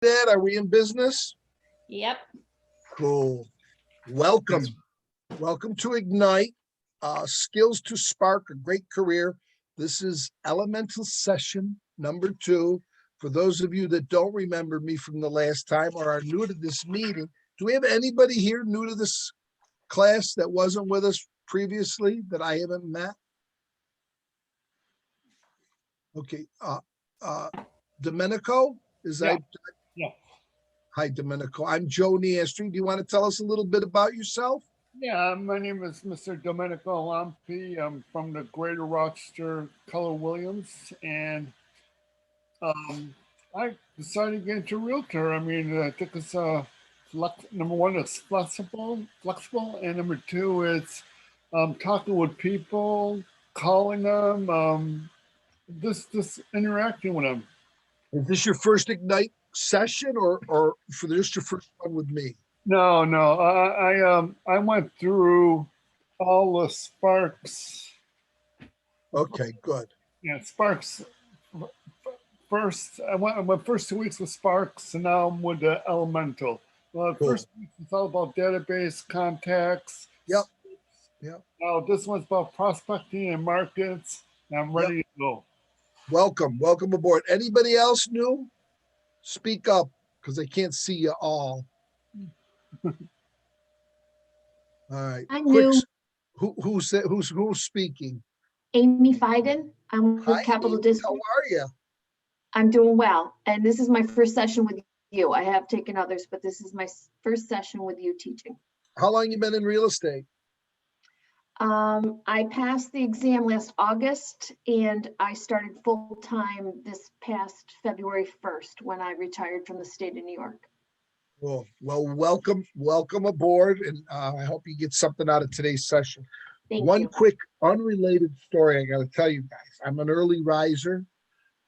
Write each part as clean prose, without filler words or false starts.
Dad, are we in business? Yep. Cool. Welcome. Welcome to Ignite, Skills to Spark a Great Career. This is elemental session number 2. For those of you that don't remember me from the last time or are new to this meeting, do we have anybody here new to this class that wasn't with us previously that I haven't met? Okay. Domenico, is Yeah. that? Yeah. Hi, Domenico. I'm Joe Niastri. Do you want to tell us a little bit about yourself? Yeah, my name is Mr. Domenico Lampi. I'm from the Greater Rochester, Keller Williams, and I decided to get into realtor. I mean, I think it's number one, it's flexible, and number two, it's talking with people, calling them, just interacting with them. Is this your first Ignite session or for just your first one with me? No. I went through all the Sparks. Okay, good. Yeah, Sparks. First, I went first 2 weeks with Sparks, and now I'm with the Elemental. Well, Cool. first week it's all about database contacts. Yep. Now this one's about prospecting and markets. And I'm ready to go. Welcome aboard. Anybody else new? Speak up because I can't see you all. All right. I'm Quick, new. who's speaking? Amy Fiden. I'm Hi, with Capital Amy. District. How are you? I'm doing well. And this is my first session with you. I have taken others, but this is my first session with you teaching. How long you been in real estate? I passed the exam last August and I started full-time this past February 1st when I retired from the state of New York. Cool. Well, welcome aboard, and I hope you get something out of today's session. Thank One you. quick unrelated story I got to tell you guys. I'm an early riser.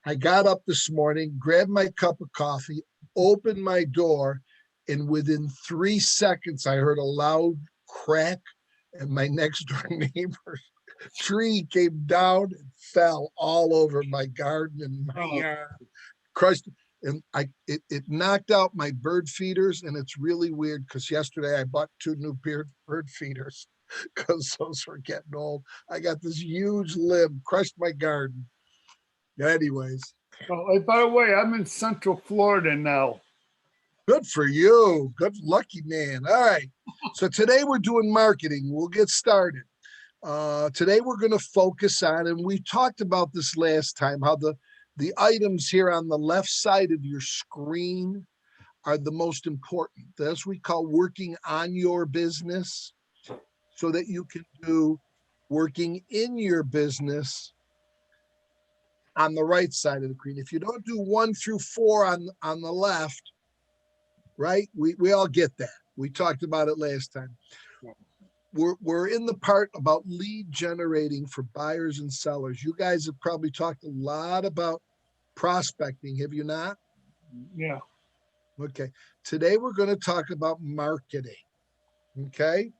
I got up this morning, grabbed my cup of coffee, opened my door, and within 3 seconds, I heard a loud crack, and my next door neighbor's tree came down and fell all over my garden and my yard, crushed. And it knocked out my bird feeders, and it's really weird because yesterday I bought 2 new bird feeders because those were getting old. I got this huge limb, crushed my garden. Anyways, Oh, by the way, I'm in Central Florida now. good for you. Good lucky man. All right. So today we're doing marketing. We'll get started. Today we're going to focus on, and we talked about this last time, how the items here on the left side of your screen are the most important. That's what we call working on your business so that you can do working in your business on the right side of the screen. If you don't do 1 through 4 on the left, right? We all get that. We talked about it last time. We're in the part about lead generating for buyers and sellers. You guys have probably talked a lot about prospecting, have you not? Yeah. Okay. Today we're going to talk about marketing. Okay.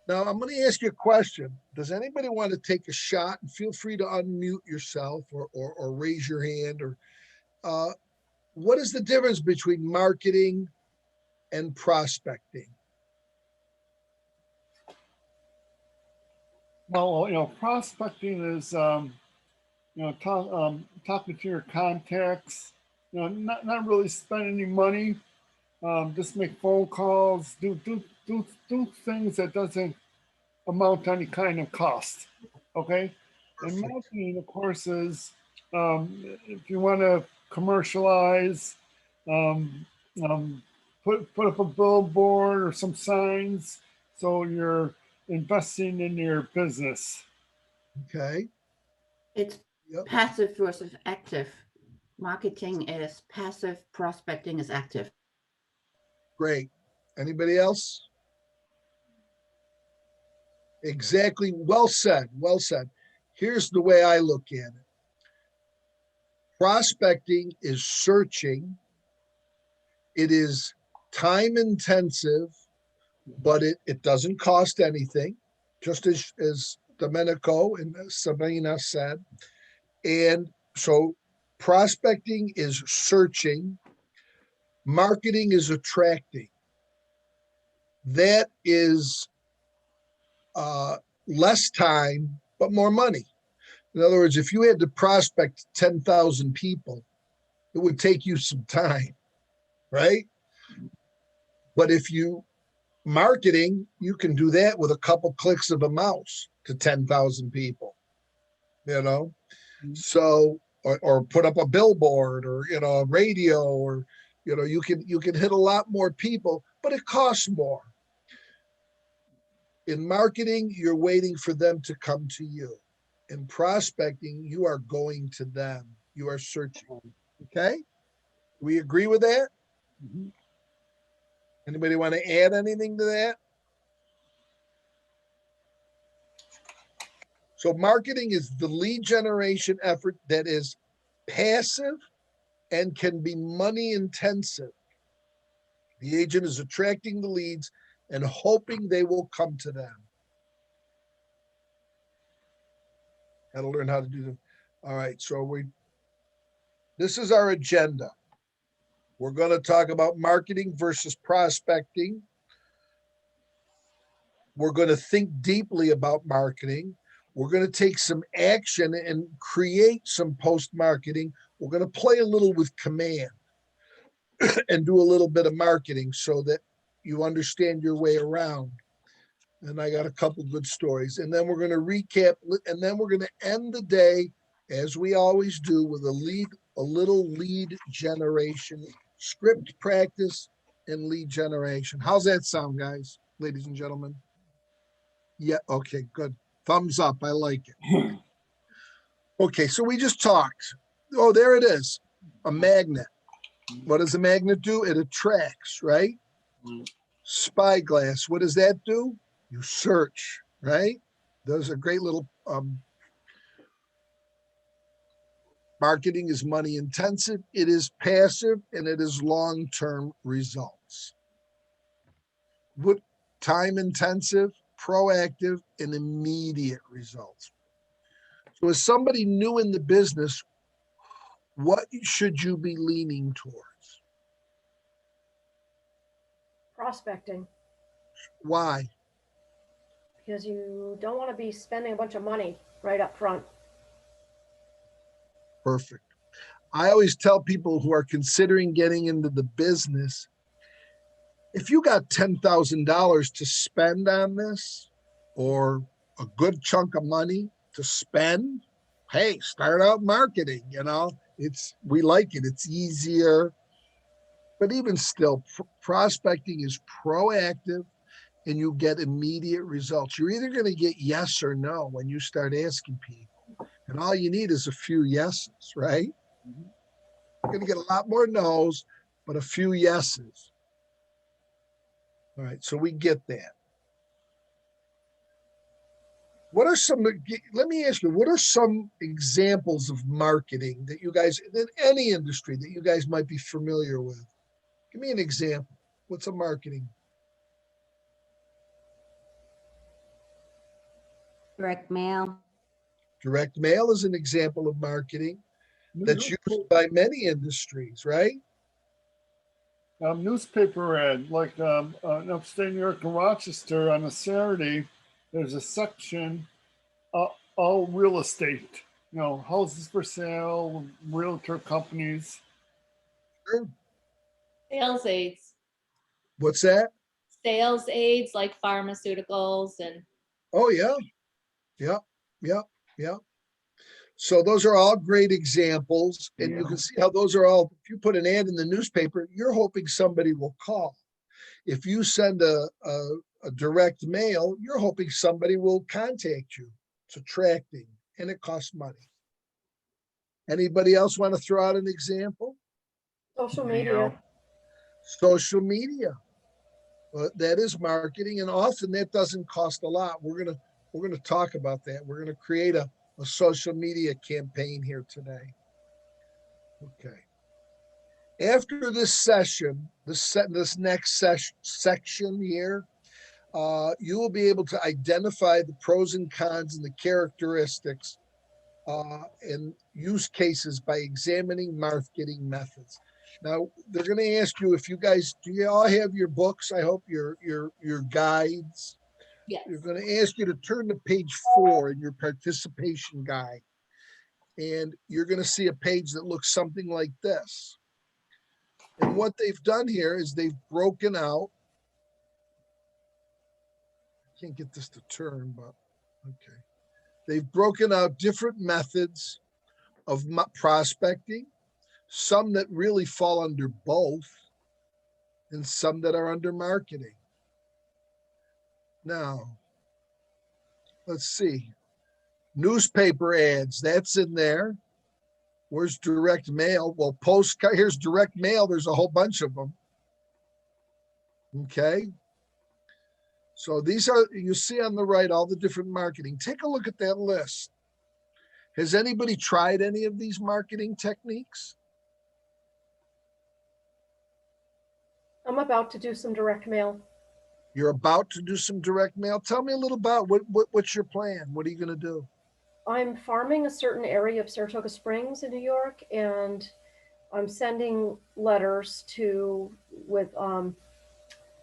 Now I'm going to ask you a question. Does anybody want to take a shot? And feel free to unmute yourself or raise your hand. Or what is the difference between marketing and prospecting? Well, prospecting is talking to your contacts. Not really spend any money. Just make phone calls. Do things that doesn't amount to any kind of cost. Okay. Perfect. And marketing, of course, is if you want to commercialize, put up a billboard or some signs, so you're investing in your business. Okay. It's Yep. passive versus active. Marketing is passive, prospecting is active. Great. Anybody else? Exactly. Well said. Well said. Here's the way I look at it. Prospecting is searching. It is time intensive, but it doesn't cost anything, just as Domenico and Sabina said. And so Prospecting is searching. Marketing is attracting. That is less time, but more money. In other words, if you had to prospect 10,000 people, it would take you some time, right? But if you marketing, you can do that with a couple clicks of a mouse to 10,000 people, you know? So, or put up a billboard or, you know, a radio or, you know, you can hit a lot more people, but it costs more. In marketing, you're waiting for them to come to you. In prospecting, you are going to them. You are searching. Okay? We agree with that? Mhm. Anybody want to add anything to that? So marketing is the lead generation effort that is passive and can be money intensive. The agent is attracting the leads and hoping they will come to them. Got to learn how to do them. All right, so this is our agenda. We're going to talk about marketing versus prospecting. We're going to think deeply about marketing. We're going to take some action and create some post-marketing. We're going to play a little with command and do a little bit of marketing so that you understand your way around. And I got a couple good stories. And then we're going to recap, and then we're going to end the day, as we always do, with a little lead generation, script practice, and lead generation. How's that sound, guys, ladies and gentlemen? Yeah, okay, good. Thumbs up. I like it. Okay, so we just talked. Oh, there it is. A magnet. What does a magnet do? It attracts, right? Spyglass. What does that do? You search, right? Those are great little marketing is money intensive, it is passive, and it is long-term results. What time intensive, proactive, and immediate results. So as somebody new in the business, what should you be leaning towards? Prospecting, Why? because you don't want to be spending a bunch of money right up front. Perfect. I always tell people who are considering getting into the business, if you got $10,000 to spend on this or a good chunk of money to spend, hey, start out marketing, you know, we like it. It's easier, but even still prospecting is proactive and you get immediate results. You're either going to get yes or no when you start asking people. And all you need is a few yeses, right? You're going to get a lot more no's, but a few yeses. All right, so we get that. What are some, let me ask you, what are some examples of marketing that you guys, in any industry that you guys might be familiar with? Give me an example. What's a marketing? Direct mail. Direct mail is an example of marketing that's used by many industries, right? Newspaper ad, like in upstate New York and Rochester on a Saturday, there's a section, all real estate, you know, houses for sale, realtor companies. Sure. Sales aids, What's that? sales aids like pharmaceuticals and Oh, yeah. Yeah. So those are all great examples. And you can see how those are all, if you put an ad in the newspaper, you're hoping somebody will call. If you send a direct mail, you're hoping somebody will contact you. It's attracting and it costs money. Anybody else want to throw out an example? Social media. Social media. Well, that is marketing, and often that doesn't cost a lot. We're gonna talk about that. We're gonna create a social media campaign here today. Okay. After this session, this next section here, you will be able to identify the pros and cons and the characteristics and use cases by examining marketing methods. Now, they're going to ask you if you guys, do you all have your books? I hope your guides. Yes. They're going to ask you to turn to page 4 in your participation guide. And you're going to see a page that looks something like this. And what they've done here is they've broken out. Can't get this to turn, but okay. They've broken out different methods of prospecting, some that really fall under both, and some that are under marketing. Now, let's see. Newspaper ads, that's in there. Where's direct mail? Well, postcard, here's direct mail. There's a whole bunch of them. Okay. So these are, you see on the right, all the different marketing. Take a look at that list. Has anybody tried any of these marketing techniques? I'm about to do some direct mail. You're about to do some direct mail. Tell me a little about what's your plan? What are you going to do? I'm farming a certain area of Saratoga Springs in New York, and I'm sending letters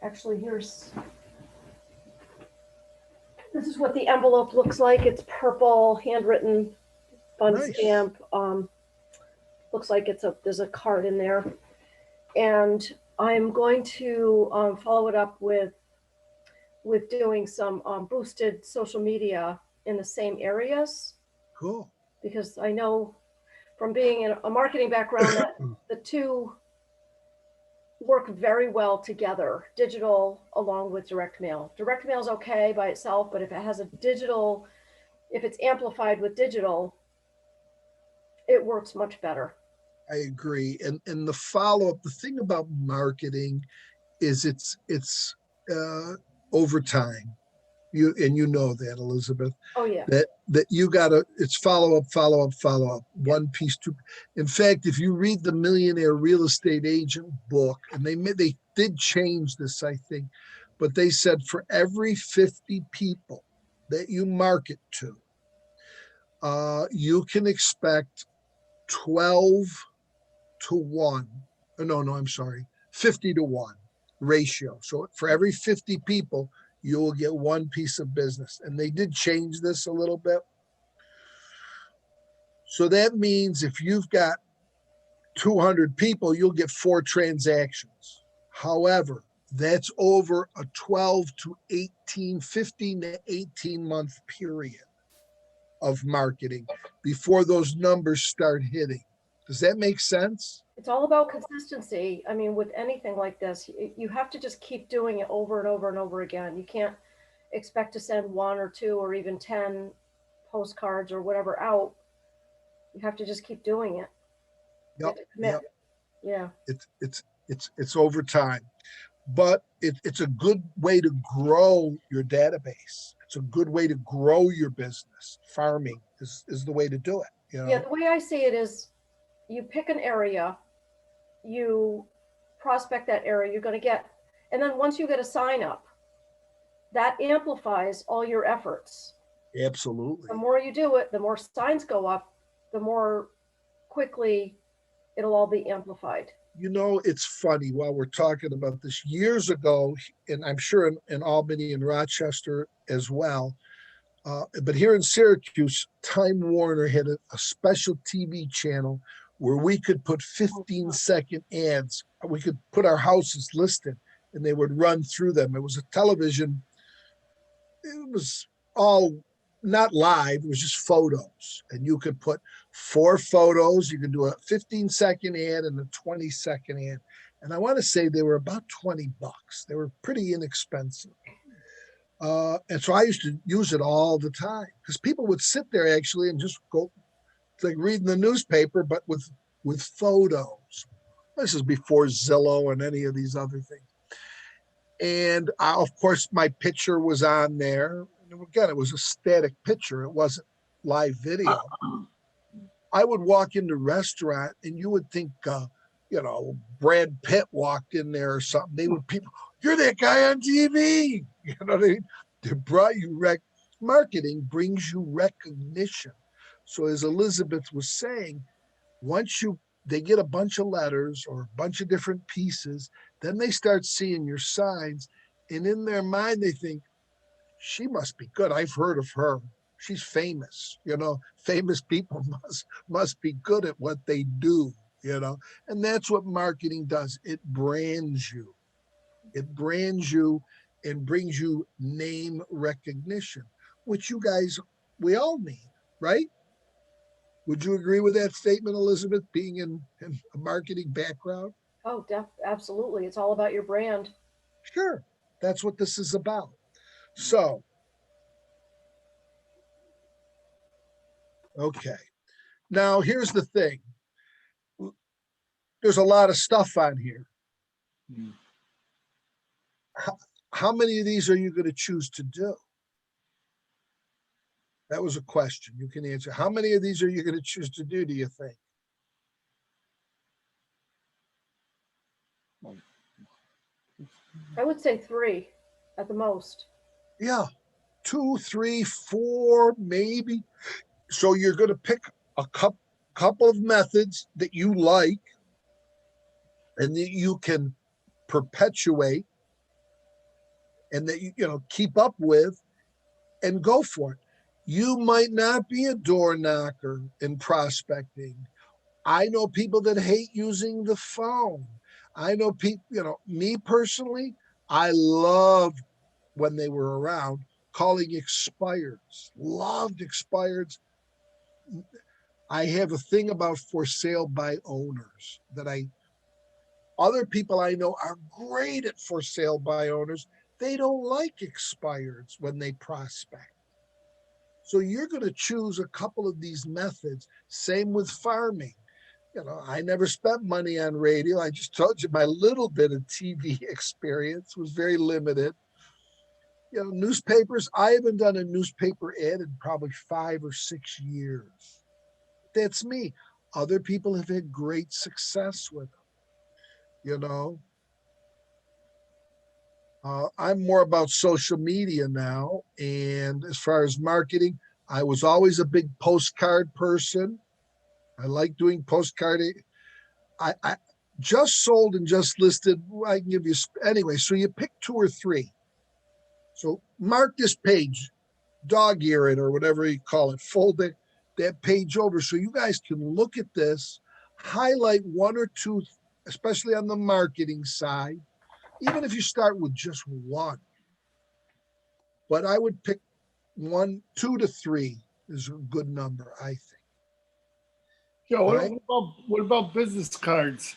actually this is what the envelope looks like. It's purple, handwritten, fun Nice. stamp. Looks like there's a card in there. And I'm going to follow it up with doing some boosted social media in the same areas, Cool. because I know from being in a marketing background that the two work very well together, digital along with direct mail. Direct mail is okay by itself, but if it has if it's amplified with digital, it works much better. I agree. And the follow-up, the thing about marketing is it's over time. You know that, Elizabeth, Oh yeah. that you gotta, it's follow up, one piece, two. In fact, if you read the Millionaire Real Estate Agent book, and they did change this, I think, but they said for every 50 people that you market to, you can expect 12 to 1. No, I'm sorry, 50 to 1 ratio. So for every 50 people, you will get one piece of business. And they did change this a little bit. So that means if you've got 200 people, you'll get 4 transactions. However, that's over a 15 to 18 month period of marketing before those numbers start hitting. Does that make sense? It's all about consistency. I mean, with anything like this, you have to just keep doing it over and over and over again. You can't expect to send 1 or 2 or even 10 postcards or whatever out. You have to just keep doing it. You have to commit. Yeah. It's over time, but it's a good way to grow your database. It's a good way to grow your business. Farming is the way to do it. You know? Yeah, the way I see it is, you pick an area, you prospect that area, you're going to get, and then once you get a sign up, that amplifies all your efforts. Absolutely. The more you do it, the more signs go up, the more quickly it'll all be amplified. You know, it's funny while we're talking about this. Years ago, and I'm sure in Albany and Rochester as well, but here in Syracuse, Time Warner had a special TV channel where we could put 15-second ads. We could put our houses listed and they would run through them. It was a television. It was all not live. It was just photos. And you could put 4 photos. You could do a 15-second ad and a 20-second ad. And I want to say they were about $20. They were pretty inexpensive. And so I used to use it all the time because people would sit there actually and just go, it's like reading the newspaper, but with photos. This is before Zillow and any of these other things. And of course, my picture was on there. And again, it was a static picture. It wasn't live video. I would walk into a restaurant and you would think, Brad Pitt walked in there or something. They would people, you're that guy on TV. You know what I mean? They brought you marketing brings you recognition So as Elizabeth was saying, once they get a bunch of letters or a bunch of different pieces, then they start seeing your signs, and in their mind they think, she must be good. I've heard of her. She's famous. Famous people must be good at what they do, and that's what marketing does. It brands you. It brands you and brings you name recognition, which you guys, we all need, right? Would you agree with that statement, Elizabeth, being in a marketing background? Oh, absolutely. It's all about your brand. Sure. That's what this is about. So, okay. Now, here's the thing. There's a lot of stuff on here. Hmm. How many of these are you going to choose to do? That was a question. You can answer. How many of these are you going to choose to do you think? I would say 3 at the most. Yeah, 2, 3, 4, maybe. So you're going to pick a couple of methods that you like and that you can perpetuate and that you keep up with and go for it. You might not be a door knocker in prospecting. I know people that hate using the phone. I know people, me personally, I loved when they were around calling expireds. Loved expireds. I have a thing about for sale by owners that other people I know are great at for sale by owners. They don't like expireds when they prospect. So you're going to choose a couple of these methods. Same with farming. I never spent money on radio. I just told you my little bit of TV experience was very limited. Newspapers, I haven't done a newspaper ad in probably 5 or 6 years. That's me. Other people have had great success with them. I'm more about social media now. And as far as marketing, I was always a big postcard person. I like doing postcard. I just sold and just listed. I can give you, anyway, so you pick 2 or 3. So mark this page, dog ear it or whatever you call it, fold that page over so you guys can look at this, highlight 1 or 2, especially on the marketing side, even if you start with just 1. But I would pick 1, 2 to 3 is a good number, I think. Joe, Right. what about business cards?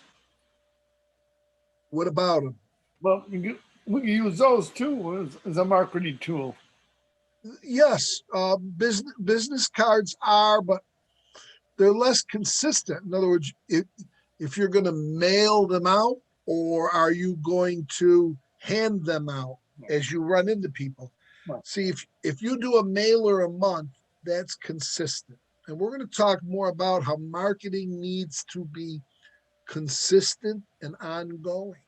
What about them? Well, we can use those too as a marketing tool. Yes, business cards are, but they're less consistent. In other words, if you're going to mail them out, or are you going to hand them out as you run into people? Right. See, if you do a mailer a month, that's consistent. And we're going to talk more about how marketing needs to be consistent and ongoing.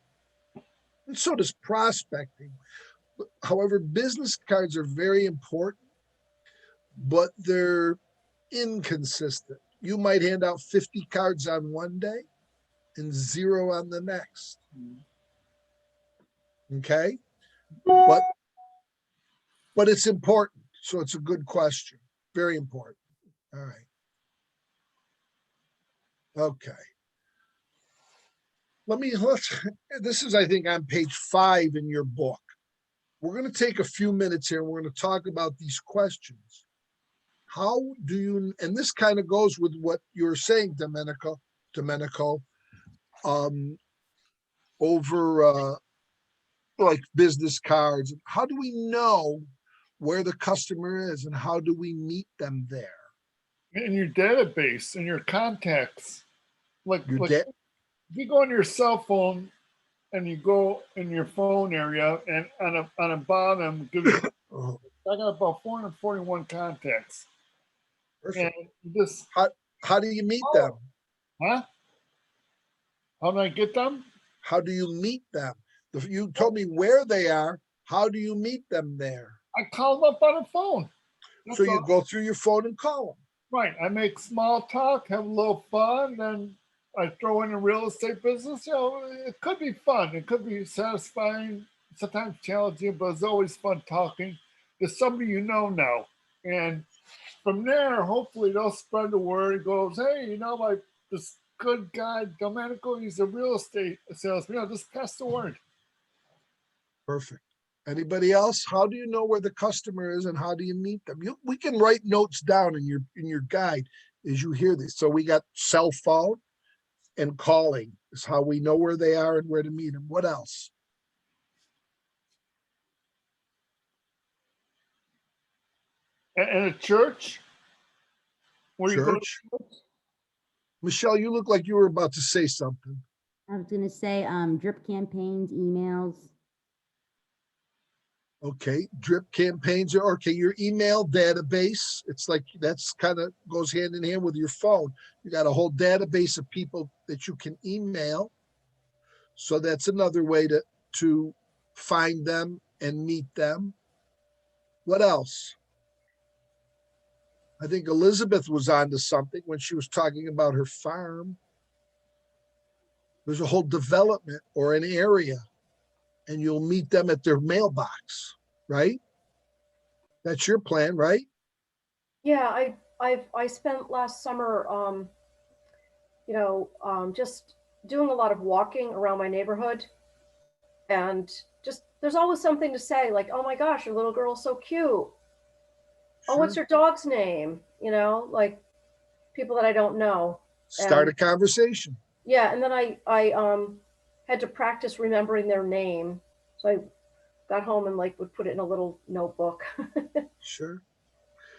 And so does prospecting. However, business cards are very important, but they're inconsistent. You might hand out 50 cards on one day and 0 on the next. Okay? But it's important. So it's a good question. Very important. All right. Okay. This is, I think, on page 5 in your book. We're going to take a few minutes here and we're going to talk about these questions. How do you, and this kind of goes with what you're saying, Domenico, over like business cards. How do we know where the customer is and how do we meet them there? In your database, in your contacts. Like Your if you go on your cell phone and you go in your phone area and on a bottom, I got about 441 contacts. Perfect. And this, How do you meet them? huh? How do I get them? How do you meet them? You told me where they are. How do you meet them there? I call them up on the phone. That's So you all. go through your phone and call them. Right. I make small talk, have a little fun, then I throw in a real estate business. You know, it could be fun. It could be satisfying, sometimes challenging, but it's always fun talking to somebody you know now. And from there, hopefully they'll spread the word. It goes, hey, you know, like this good guy, Domenico, he's a real estate salesman. You know, just pass the word. Perfect. Anybody else? How do you know where the customer is and how do you meet them? We can write notes down in your guide as you hear this. So we got cell phone and calling is how we know where they are and where to meet them. What else? And a church? Where you go to Church? Michelle, you look like you were about to say something. I was gonna say, drip campaigns, emails. Okay, drip campaigns are okay. Your email database, it's like that's kind of goes hand in hand with your phone. You got a whole database of people that you can email. So that's another way to find them and meet them. What else? I think Elizabeth was onto something when she was talking about her farm. There's a whole development or an area, and you'll meet them at their mailbox, right? That's your plan, right? Yeah, I spent last summer, just doing a lot of walking around my neighborhood, and just there's always something to say, like, oh my gosh, your little girl's so cute. Oh, what's Sure. your dog's name? You know, like people that I don't know. Start a conversation. Yeah, and then I had to practice remembering their name, so I got home and like would put it in a little notebook. Sure.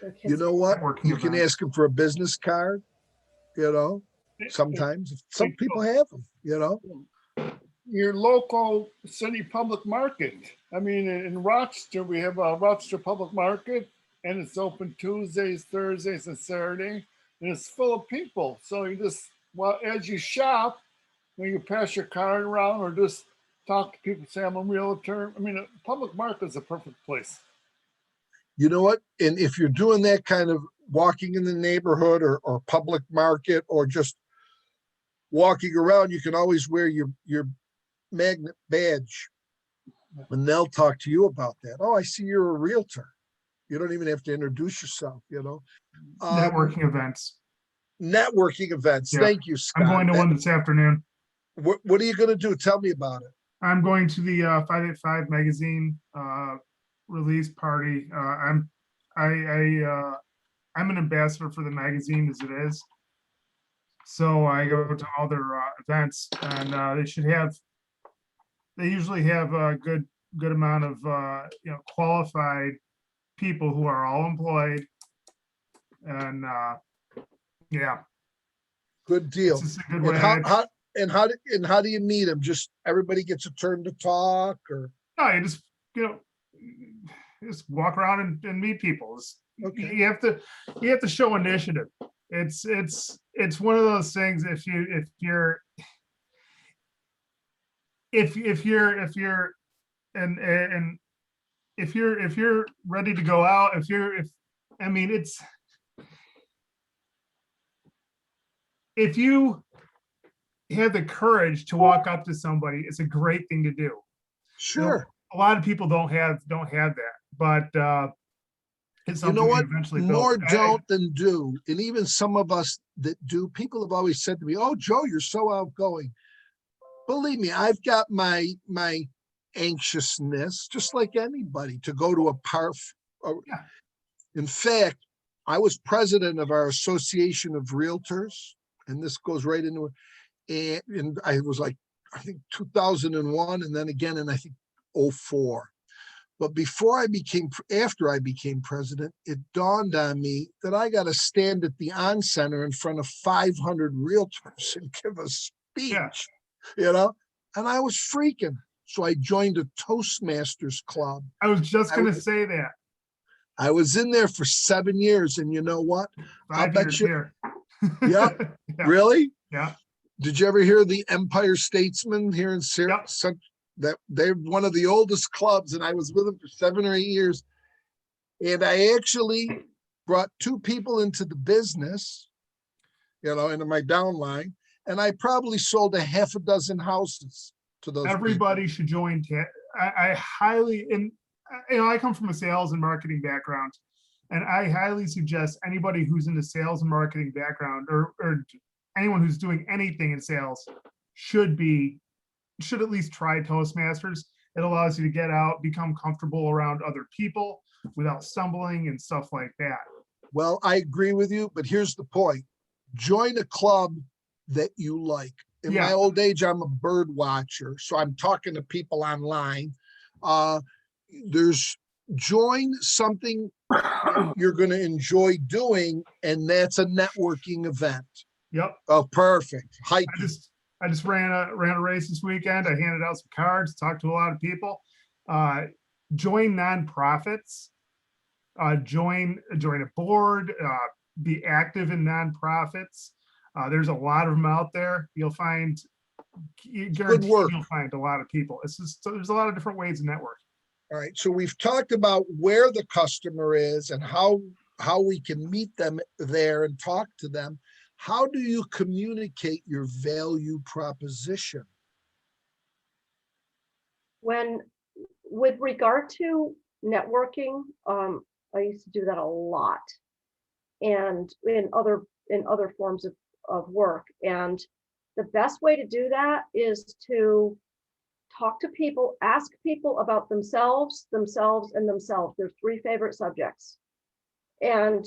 Their You kids' know what? Networking You can events. ask them for a business card, you know, sometimes. Some people have them, you know. Your local city public market. I mean, in Rochester, we have a Rochester Public Market, and it's open Tuesdays, Thursdays, and Saturday, and it's full of people. So you just, well, as you shop, when you pass your card around or just talk to people, say, I'm a realtor. I mean, a public market is a perfect place. You know what? And if you're doing that kind of walking in the neighborhood or public market or just walking around, you can always wear your magnet badge and they'll talk to you about that. Oh, I see you're a realtor. You don't even have to introduce yourself, you know. Networking events. Networking events. Yeah. Thank you, Scott. I'm going to one this afternoon. What are you going to do? Tell me about it. I'm going to the 585 magazine release party. I'm an ambassador for the magazine as it is. So I go to all their events, and they usually have a good amount of qualified people who are all employed, and yeah, Good deal. it's just a good And way. how do you meet them? Just everybody gets a turn to talk, or No, you just walk around and meet people. Okay. You have to show initiative. It's one of those things. If you're ready to go out, if you have the courage to walk up to somebody, it's a great thing to do. sure. A lot of people don't have that, but it's You know something what? we eventually built. More don't than do. And even some of us that do, people have always said to me, "Oh, Joe, you're so outgoing." Believe me, I've got my anxiousness, just like anybody, to go to a park. Yeah. In fact, I was president of our Association of Realtors, and this goes right into it. And I was like, I think 2001, and then again in I think 04. But after I became president, it dawned on me that I got to stand at the On Center in front of 500 realtors and give a speech, Yeah. you know, and I was freaking. So I joined a Toastmasters club. I was just going to say that. I was in there for 7 years, and you know what? 5 bet years you- here. Yeah. Yeah. Really? Yeah. Did you ever hear the Empire Statesman here in Yep. that they're one of the oldest clubs, and I was with them for 7 or 8 years. And I actually brought 2 people into the business, into my downline, and I probably sold a half a dozen houses to those people. Everybody should join. I highly, and I come from a sales and marketing background, and I highly suggest anybody who's in the sales and marketing background, or anyone who's doing anything in sales, should at least try Toastmasters. It allows you to get out, become comfortable around other people without stumbling and stuff like that. Well, I agree with you, but here's the point. Join a club that you like. In my Yeah. old age, I'm a bird watcher, so I'm talking to people online. Join something you're going to enjoy doing, and that's a networking event. Yep. Oh, perfect. Hiking. I just ran a race this weekend. I handed out some cards, talked to a lot of people. Join nonprofits. Join a board. Be active in nonprofits. There's a lot of them out there. You'll find, guaranteed work. you'll find a lot of people. It's just, there's a lot of different ways to network. All right. So we've talked about where the customer is and how we can meet them there and talk to them. How do you communicate your value proposition? With regard to networking, I used to do that a lot, and in other forms of work. And the best way to do that is to talk to people, ask people about themselves, and themselves. Their 3 favorite subjects. And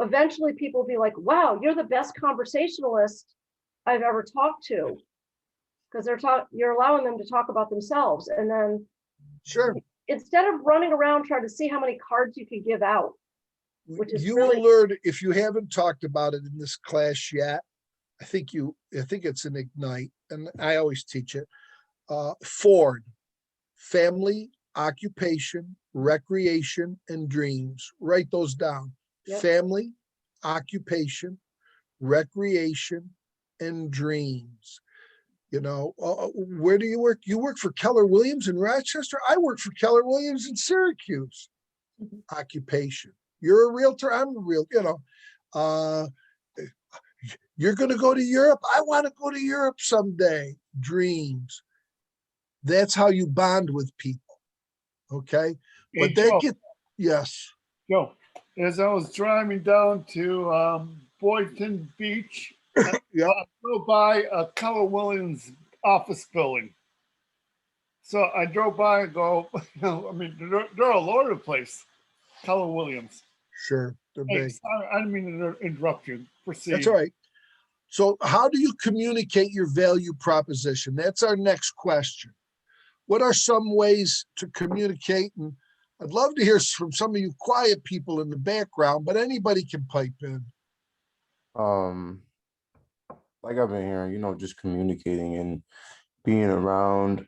eventually people will be like, wow, you're the best conversationalist I've ever talked to. Because you're allowing them to talk about themselves. And then Sure. instead of running around trying to see how many cards you can give out, which is You really- will learn, if you haven't talked about it in this class yet. I think it's an Ignite, and I always teach it. Ford, family, occupation, recreation, and dreams. Write those down. Yep. Family, occupation, recreation, and dreams. Where do you work? You work for Keller Williams in Rochester. I work for Keller Williams in Syracuse. Occupation. You're a realtor. I'm a realtor. You're going to go to Europe. I want to go to Europe someday. Dreams. That's how you bond with people. Okay. But yes. Joe, as I was driving down to Boynton Beach, Yeah. I drove by a Keller Williams office building. So I drove by and go, they're all over the place. Keller Williams. Sure. They're Hey, big. sorry, I didn't mean to interrupt you. Proceed. That's all right. So how do you communicate your value proposition? That's our next question. What are some ways to communicate? And I'd love to hear from some of you quiet people in the background, but anybody can pipe in. Like I've been hearing, just communicating and being around,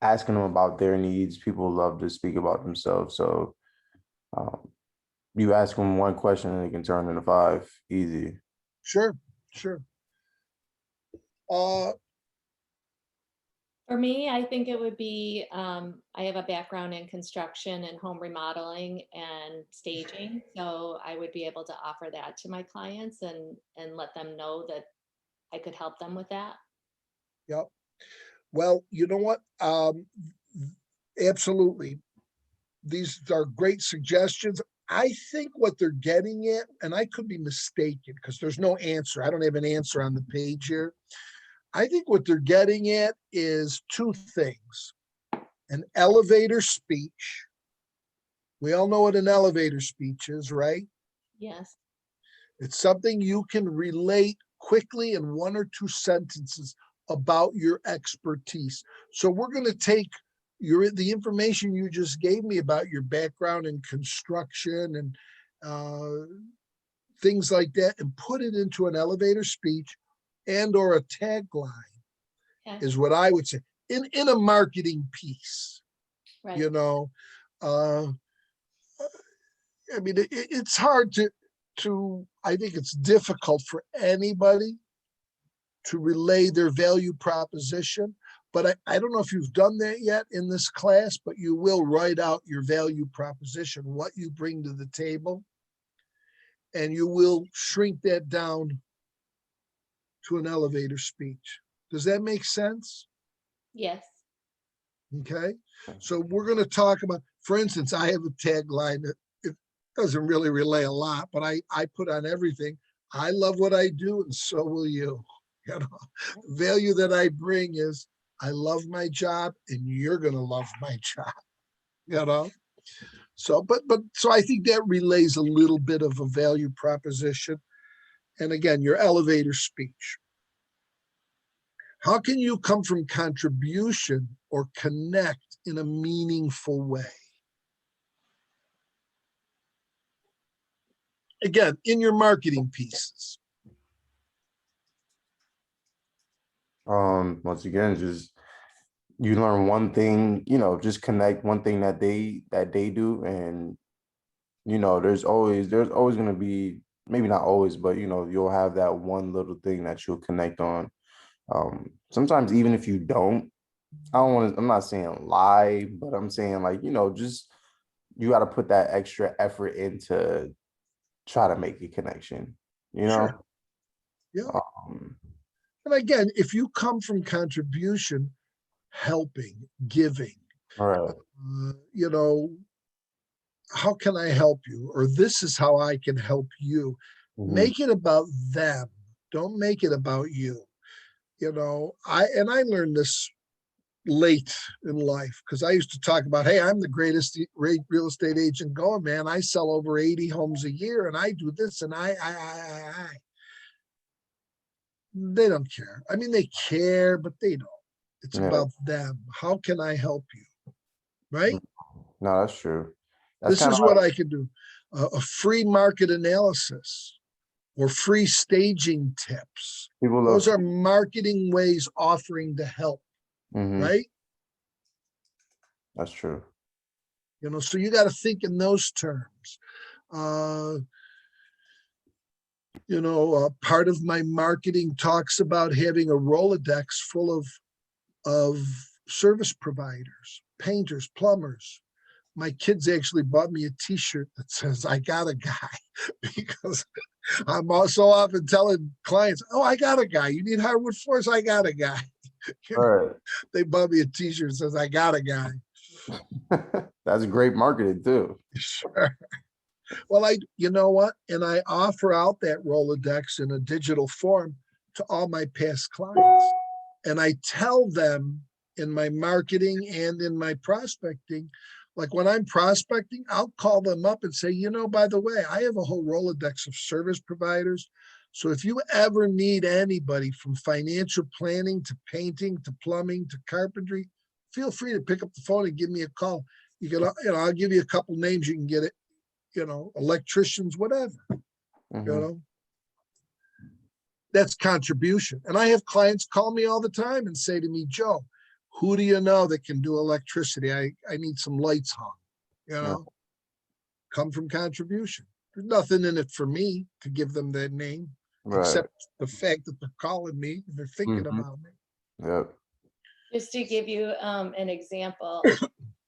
asking them about their needs. People love to speak about themselves. So you ask them one question and they can turn into 5 easy. Sure. For me, I think it would be, I have a background in construction and home remodeling and staging. So I would be able to offer that to my clients and let them know that I could help them with that. Yep. Well, you know what? Absolutely. These are great suggestions. I think what they're getting at, and I could be mistaken because there's no answer. I don't have an answer on the page here. I think what they're getting at is 2 things. An elevator speech. We all know what an elevator speech is, right? Yes. It's something you can relate quickly in 1 or 2 sentences about your expertise. So we're going to take the information you just gave me about your background in construction and things like that, and put it into an elevator speech and or a tagline, Okay. is what I would say in a marketing piece. Right. It's hard to I think it's difficult for anybody to relay their value proposition. But I don't know if you've done that yet in this class, but you will write out your value proposition, what you bring to the table. And you will shrink that down to an elevator speech. Does that make sense? Yes. Okay, so we're going to talk about, for instance, I have a tagline that it doesn't really relay a lot, but I put on everything. I love what I do, and so will you. You know, the value that I bring is I love my job, and you're going to love my job. You know, so so I think that relays a little bit of a value proposition, and again, your elevator speech. How can you come from contribution or connect in a meaningful way? Again, in your marketing pieces. Once again, just you learn one thing, you know, just connect one thing that they do, and you know, there's always going to be, maybe not always, but you know, you'll have that one little thing that you'll connect on. Sometimes even if you don't, I'm not saying lie, but I'm saying, like, you know, just you got to put that extra effort into try to make a connection, you know? Sure. Yeah. And again, if you come from contribution, helping, giving, All right. you know, how can I help you? Or this is how I can help you. Make it about them. Don't make it about you. You know, I learned this late in life, because I used to talk about, hey, I'm the greatest real estate agent going, man. I sell over 80 homes a year, and I do this, and I. They don't care. I mean, they care, but they don't. It's about them. How can I help you? Right? No, that's true. That's This is what I can do. A free market analysis or free staging tips. Those are marketing ways offering to help. Right? That's true. You know, so you got to think in those terms. You know, part of my marketing talks about having a Rolodex full of service providers, painters, plumbers. My kids actually bought me a t-shirt that says, I got a guy, because I'm also often telling clients, oh, I got a guy. You need hardwood floors? I got a guy. You know, they bought me a t-shirt that says, I got a guy. That's great marketing too. Sure. Well, you know what? And I offer out that Rolodex in a digital form to all my past clients. And I tell them in my marketing and in my prospecting, like when I'm prospecting, I'll call them up and say, you know, by the way, I have a whole Rolodex of service providers. So if you ever need anybody from financial planning to painting to plumbing to carpentry, feel free to pick up the phone and give me a call. You can, you know, I'll give you a couple names. You can get it, you know, electricians, whatever, you know. That's contribution. And I have clients call me all the time and say to me, Joe, who do you know that can do electricity? I need some lights hung, you know. Come from contribution. There's nothing in it for me to give them that name, except the fact that they're calling me and they're thinking about me. Yep. Just to give you an example,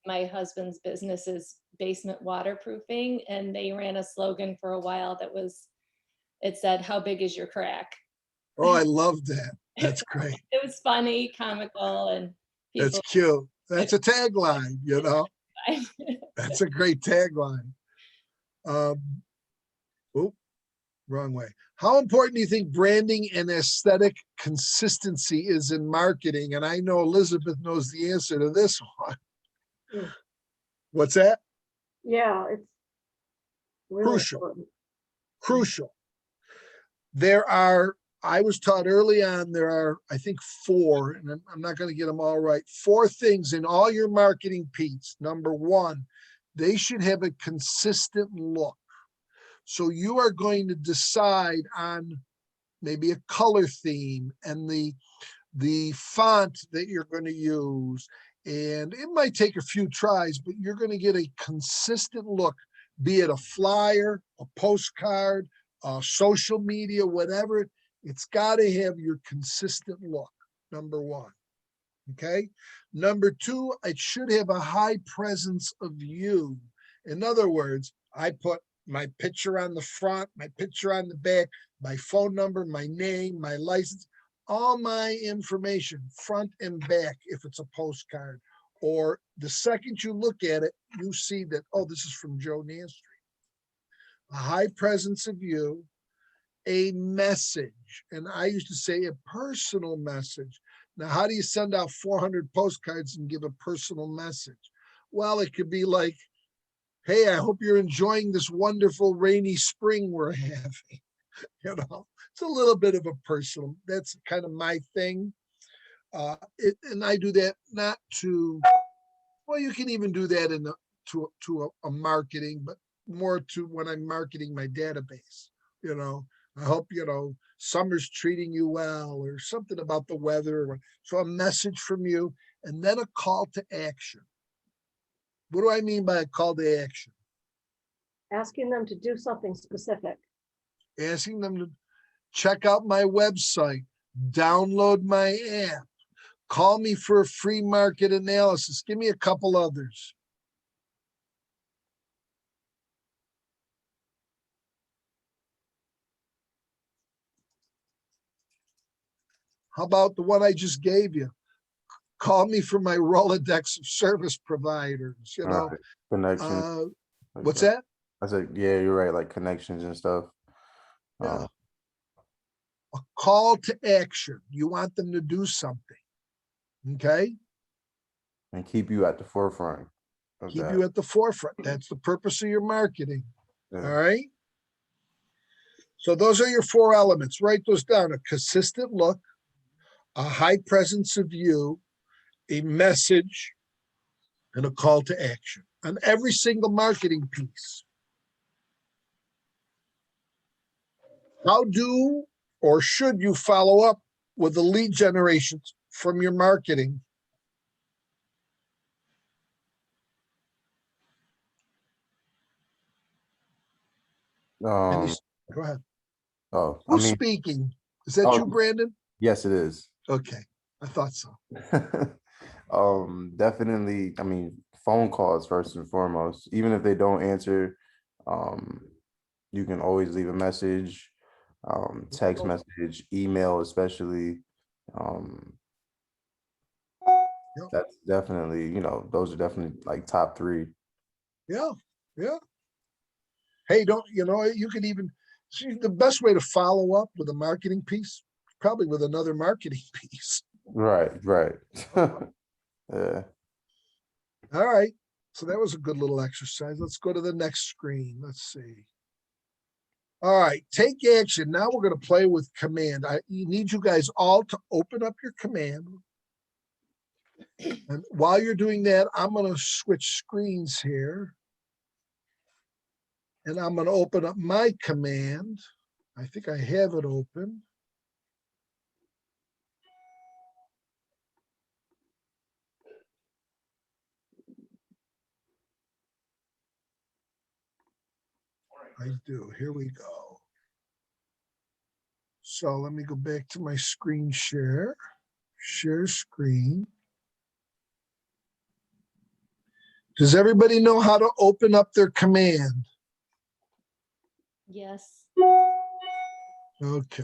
my husband's business is basement waterproofing, and they ran a slogan for a while that was, it said, how big is your crack? Oh, I love that. That's great. It was funny, comical, and people. That's cute. That's a tagline, you know. That's a great tagline. Wrong way. How important do you think branding and aesthetic consistency is in marketing? And I know Elizabeth knows the answer to this one. What's that? Yeah, it's really crucial. important. Crucial. There are, I was taught early on, there are, I think, 4, and I'm not going to get them all right, 4 things in all your marketing piece. Number 1, they should have a consistent look. So you are going to decide on maybe a color theme and the font that you're going to use. And it might take a few tries, but you're going to get a consistent look, be it a flyer, a postcard, social media, whatever. It's got to have your consistent look, number one. Okay. Number two, it should have a high presence of you. In other words, I put my picture on the front, my picture on the back, my phone number, my name, my license, all my information, front and back, if it's a postcard. Or the second you look at it, you see that, oh, this is from Joe Nastri. A high presence of you, a message. And I used to say a personal message. Now, how do you send out 400 postcards and give a personal message? Well, it could be like, hey, I hope you're enjoying this wonderful rainy spring we're having. You know, it's a little bit of a personal, that's kind of my thing. And I do that not to, well, you can even do that to a marketing, but more to when I'm marketing my database. You know, I hope, you know, summer's treating you well, or something about the weather. So a message from you, and then a call to action. What do I mean by a call to action? Asking them to do something specific. Asking them to check out my website, download my app, call me for a free market analysis. Give me a couple others. How about the one I just gave you? Call me for my Rolodex of service providers, you know. Right. Connections. like What's that? I said, yeah, you're right, like connections and stuff. Yeah. A call to action. You want them to do something. Okay? And keep you at the forefront of Keep that. you at the forefront. That's the purpose of your marketing. Yeah. All right. So those are your 4 elements. Write those down. A consistent look, a high presence of you, a message, and a call to action on every single marketing piece. How do or should you follow up with the lead generations from your marketing? Um, Go ahead. oh, I Who's mean, speaking? Is that oh, you, Brandon? yes, it is. Okay, I thought so. Definitely, I mean, phone calls first and foremost. Even if they don't answer, you can always leave a message, text message, email, especially. Yep. That's definitely, you know, those are definitely like top 3. Yeah, yeah. Hey, don't, you know, you could even see the best way to follow up with a marketing piece, probably with another marketing piece. Right, right. Yeah. All right. So that was a good little exercise. Let's go to the next screen. Let's see. All right, take action. Now we're going to play with command. I need you guys all to open up your command. And while you're doing that, I'm going to switch screens here. And I'm going to open up my command. I think I have it open. I do. Here we go. So let me go back to my screen share. Share screen. Does everybody know how to open up their command? Yes. Okay.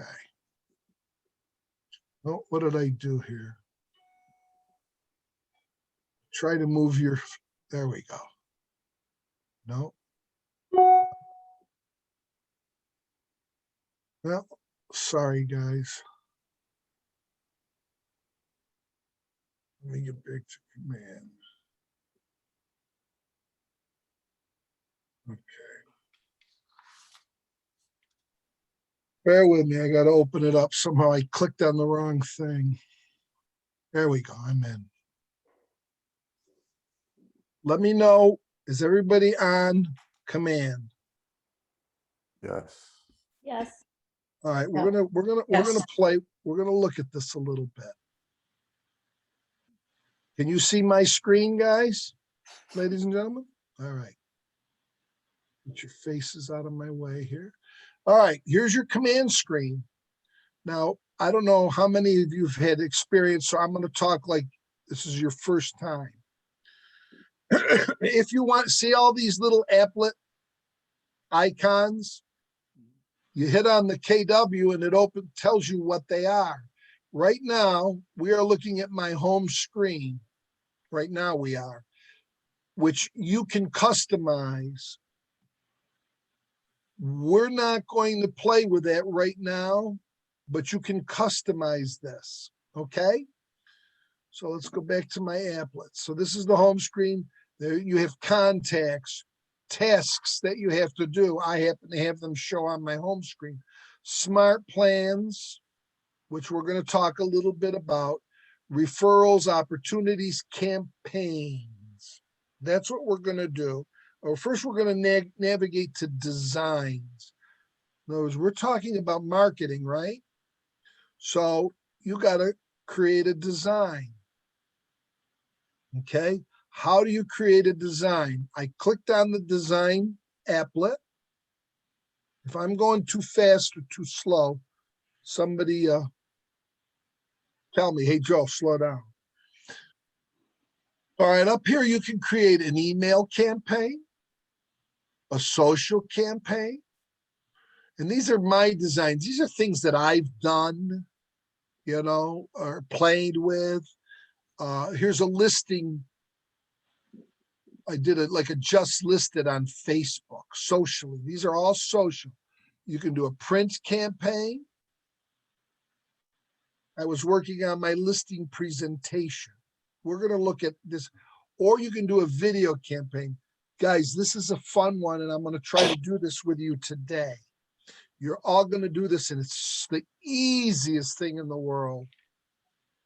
Oh, what did I do here? Try to move your, there we go. No. Well, sorry, guys. Let me get back to command. Okay. Bear with me. I got to open it up. Somehow I clicked on the wrong thing. There we go. I'm in. Let me know. Is everybody on command? Yes. Yes. All right, we're gonna play. We're gonna look at this a little bit. Can you see my screen, guys, ladies and gentlemen? All right. Get your faces out of my way here. All right, here's your command screen. Now, I don't know how many of you have had experience, so I'm going to talk like this is your first time. If you want to see all these little applet icons, you hit on the KW and it tells you what they are. Right now, we are looking at my home screen. Right now we are, which you can customize. We're not going to play with that right now, but you can customize this, okay? So let's go back to my applets. So this is the home screen. There you have contacts, tasks that you have to do. I happen to have them show on my home screen. Smart plans, which we're going to talk a little bit about. Referrals, opportunities, campaigns. That's what we're going to do. First, we're going to navigate to designs. In other words, we're talking about marketing, right? So you got to create a design. Okay. How do you create a design? I clicked on the design applet. If I'm going too fast or too slow, somebody tell me, hey, Joe, slow down. All right, up here, you can create an email campaign, a social campaign. And these are my designs. These are things that I've done, you know, or played with. Here's a listing. I did it like a just listed on Facebook, socially. These are all social. You can do a print campaign. I was working on my listing presentation. We're going to look at this, or you can do a video campaign. Guys, this is a fun one, and I'm going to try to do this with you today. You're all going to do this, and it's the easiest thing in the world.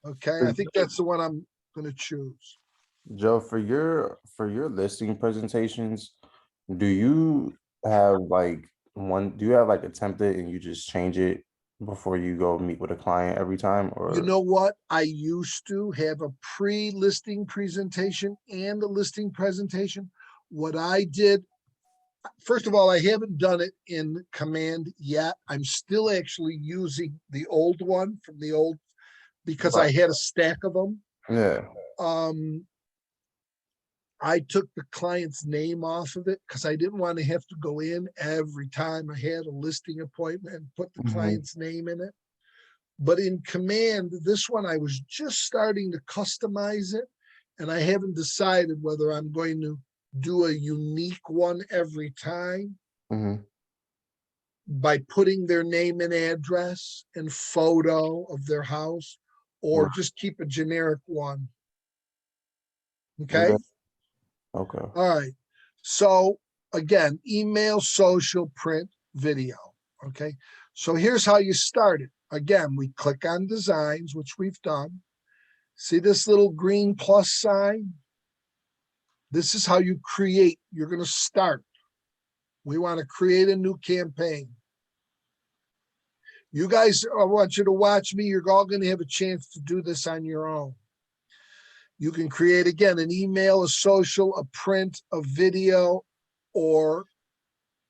Okay, I think that's the one I'm going to choose. Joe, for your listing presentations, do you have like do you have like a template and you just change it before you go meet with a client every time? Or You know what? I used to have a pre-listing presentation and a listing presentation. What I did, first of all, I haven't done it in Command yet. I'm still actually using the old one from the old, because I had a stack of them. Yeah. I took the client's name off of it because I didn't want to have to go in every time I had a listing appointment and put the client's name in it. But in Command, this one, I was just starting to customize it, and I haven't decided whether I'm going to do a unique one every time by putting their name and address and photo of their house, or just keep a generic one. Okay. Okay. All right. So again, email, social, print, video. Okay. So here's how you start it. Again, we click on designs, which we've done. See this little green plus sign? This is how you create. You're going to start. We want to create a new campaign. You guys, I want you to watch me. You're all going to have a chance to do this on your own. You can create, again, an email, a social, a print, a video, or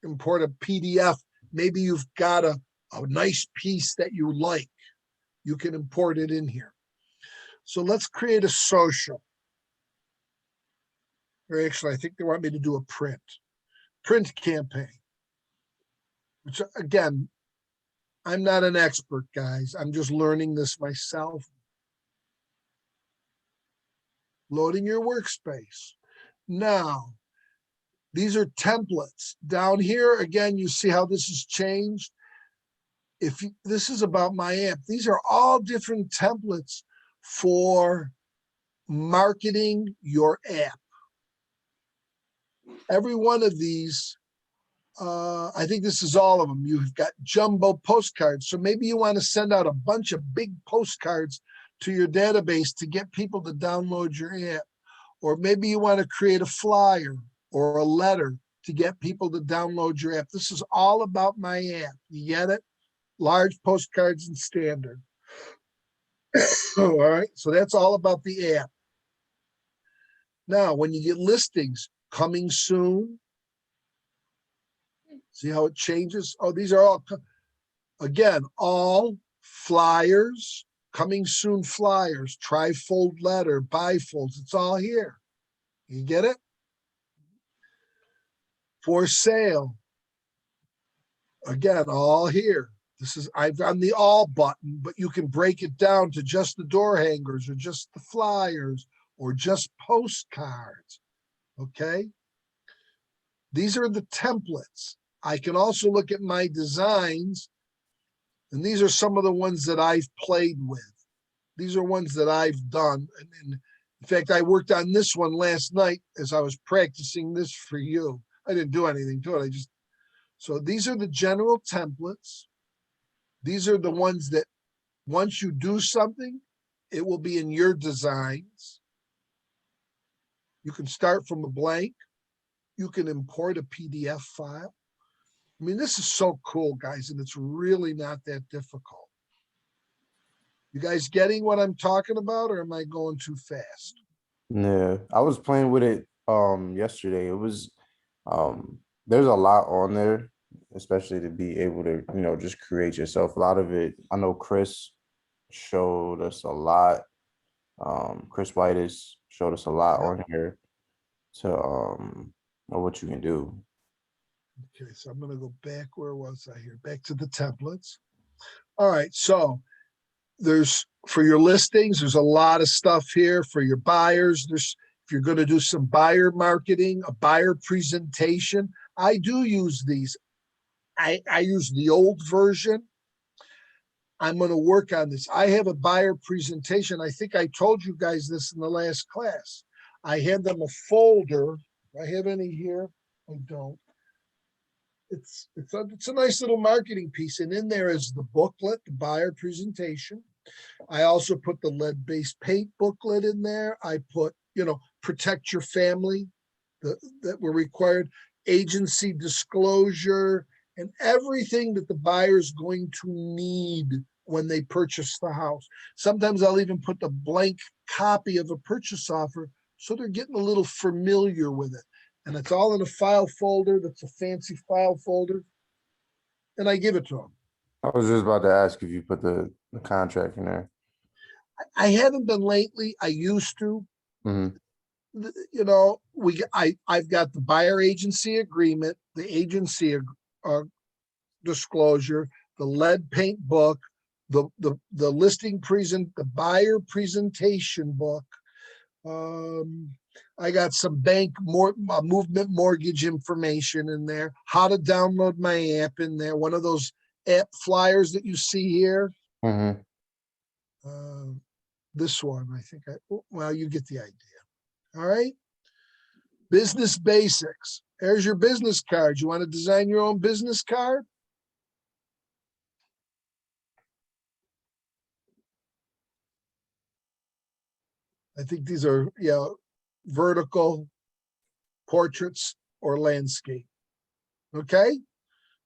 import a PDF. Maybe you've got a nice piece that you like. You can import it in here. So let's create a social. Or actually, I think they want me to do a print campaign, which again, I'm not an expert, guys. I'm just learning this myself. Loading your workspace. Now, these are templates. Down here, again, you see how this has changed. This is about my app. These are all different templates for marketing your app. Every one of these, I think this is all of them. You've got jumbo postcards. So maybe you want to send out a bunch of big postcards to your database to get people to download your app. Or maybe you want to create a flyer or a letter to get people to download your app. This is all about my app. You get it? Large postcards and standard. All right, so that's all about the app. Now, when you get listings, coming soon. See how it changes? Oh, these are all, again, all flyers, coming soon flyers, trifold letter, bifolds, it's all here. You get it? For sale. Again, all here. I've on the all button, but you can break it down to just the door hangers or just the flyers or just postcards. Okay. These are the templates. I can also look at my designs, and these are some of the ones that I've played with. These are ones that I've done. And in fact, I worked on this one last night as I was practicing this for you. I didn't do anything to it. So these are the general templates. These are the ones that once you do something, it will be in your designs. You can start from a blank. You can import a PDF file. I mean, this is so cool, guys, and it's really not that difficult. You guys getting what I'm talking about, or am I going too fast? Yeah, I was playing with it yesterday. It was there's a lot on there, especially to be able to, just create yourself. A lot of it, I know Chris showed us a lot. Chris Whitus showed us a lot on here to know what you can do. Okay, so I'm going to go back. Where was I here? Back to the templates. All right, so there's, for your listings, there's a lot of stuff here. For your buyers, if you're going to do some buyer marketing, a buyer presentation, I do use these. I use the old version. I'm going to work on this. I have a buyer presentation. I think I told you guys this in the last class. I had them a folder. Do I have any here? I don't. It's a nice little marketing piece, and in there is the booklet, the buyer presentation. I also put the lead-based paint booklet in there. I put, protect your family that were required, agency disclosure, and everything that the buyer is going to need when they purchase the house. Sometimes I'll even put the blank copy of a purchase offer so they're getting a little familiar with it. And it's all in a file folder that's a fancy file folder. And I give it to them. I was just about to ask if you put the contract in there. I haven't been lately. I used to. Mhm. I've got the buyer agency agreement, the agency disclosure, the lead paint book, the listing the buyer presentation book. I got some movement mortgage information in there, how to download my app in there, one of those app flyers that you see here. Mhm. This one, I think well, you get the idea. All right. Business basics. There's your business card. You want to design your own business card? I think these are, vertical portraits or landscape. Okay.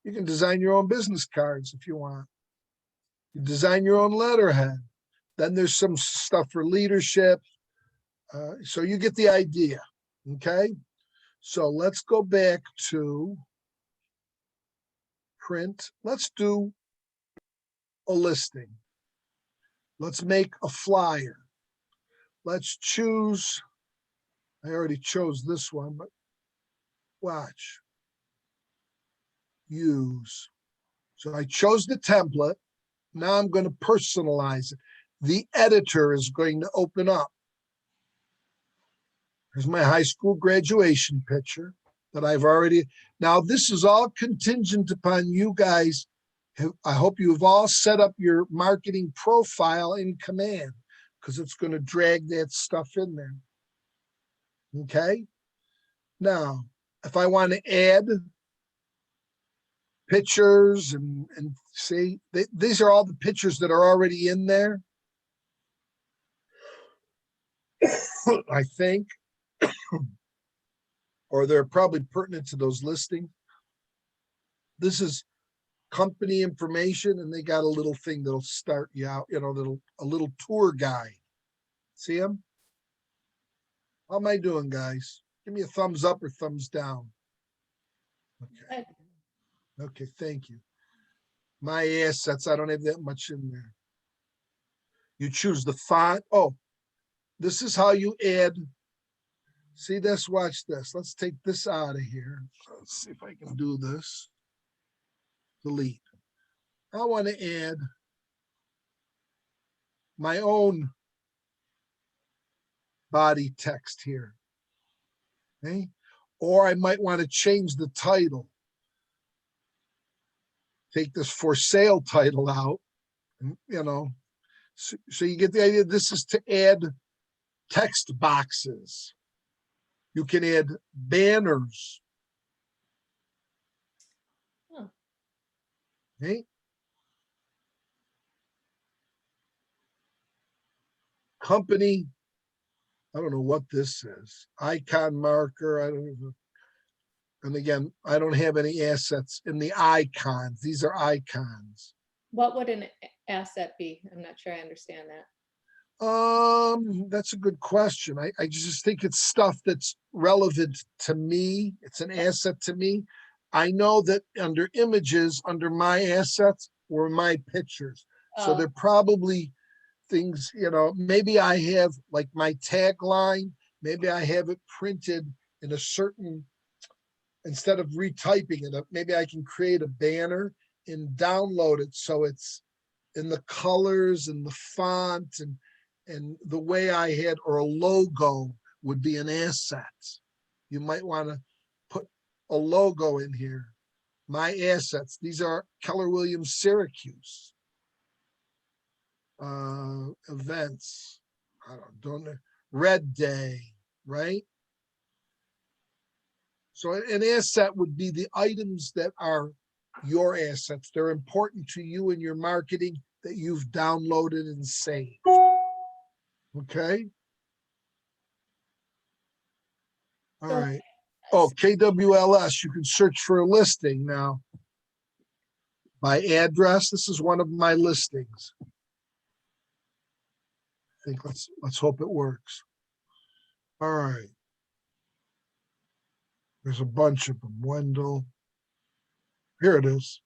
You can design your own business cards if you want. You design your own letterhead. Then there's some stuff for leadership. So you get the idea. Okay. So let's go back to print. Let's do a listing. Let's make a flyer. Let's choose. I already chose this one, but watch. Use. So I chose the template. Now I'm going to personalize it. The editor is going to open up. Here's my high school graduation picture that I've already. Now, this is all contingent upon you guys. I hope you have all set up your marketing profile in Command, because it's going to drag that stuff in there. Okay. Now, if I want to add pictures and see, these are all the pictures that are already in there. I think, or they're probably pertinent to those listings. This is company information, and they got a little thing that'll start you out, a little tour guide. See them? How am I doing, guys? Give me a thumbs up or thumbs down. Okay. Okay, thank you. My assets, I don't have that much in there. You choose the font. Oh, this is how you add. See this, watch this. Let's take this out of here. Let's see if I can do this. Delete. I want to add my own body text here. Okay. Or I might want to change the title. Take this for sale title out, you know. So you get the idea. This is to add text boxes. You can add banners. Oh. Okay. Company. I don't know what this is. Icon marker. I don't know. And again, I don't have any assets in the icons. These are icons. What would an asset be? I'm not sure I understand that. That's a good question. I just think it's stuff that's relevant to me. It's an asset to me. I know that under images, under my assets were my pictures. So Oh. they're probably things, you know, maybe I have like my tagline, maybe I have it printed in a certain, instead of retyping it, maybe I can create a banner and download it so it's in the colors and the font and the way I had, or a logo would be an asset. You might want to put a logo in here. My assets, these are Keller Williams Syracuse. Events, I don't know, Red Day, right? So an asset would be the items that are your assets. They're important to you in your marketing that you've downloaded and saved. Okay. All So- right. Oh, KWLS, you can search for a listing now. By address, this is one of my listings. I think let's hope it works. All right. There's a bunch of them. Wendell. Here it is.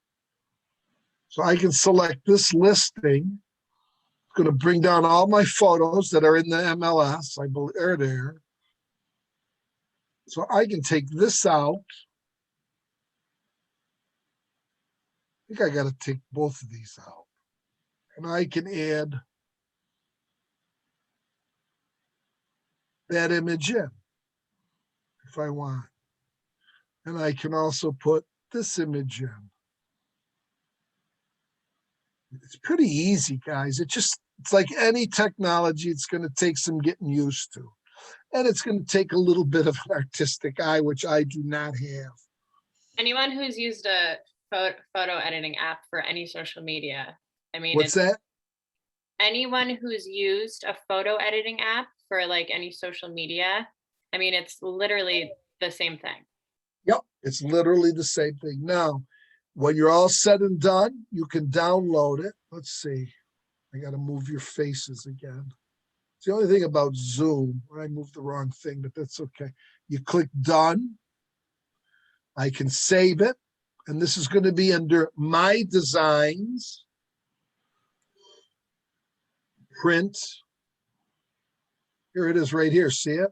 So I can select this listing. It's going to bring down all my photos that are in the MLS. I believe they're there. So I can take this out. I think I got to take both of these out. And I can add that image in if I want. And I can also put this image in. It's pretty easy, guys. It's like any technology, it's going to take some getting used to. And it's going to take a little bit of an artistic eye, which I do not have. Anyone who's used a photo editing app for any social media, I mean, What's that? anyone who's used a photo editing app for like any social media, I mean, it's literally the same thing. Yep, it's literally the same thing. Now, when you're all said and done, you can download it. Let's see. I got to move your faces again. It's the only thing about Zoom. I moved the wrong thing, but that's okay. You click done. I can save it. And this is going to be under my designs. Print. Here it is right here. See it?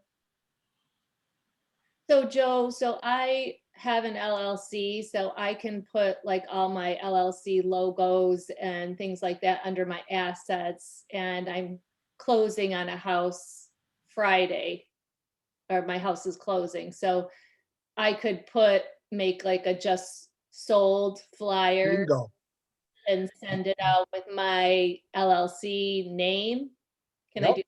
So Joe, so I have an LLC, so I can put like all my LLC logos and things like that under my assets. And I'm closing on a house Friday, or my house is closing. So I could make like a just sold flyer Bingo. and send it out with my LLC name. Can I Yep. do?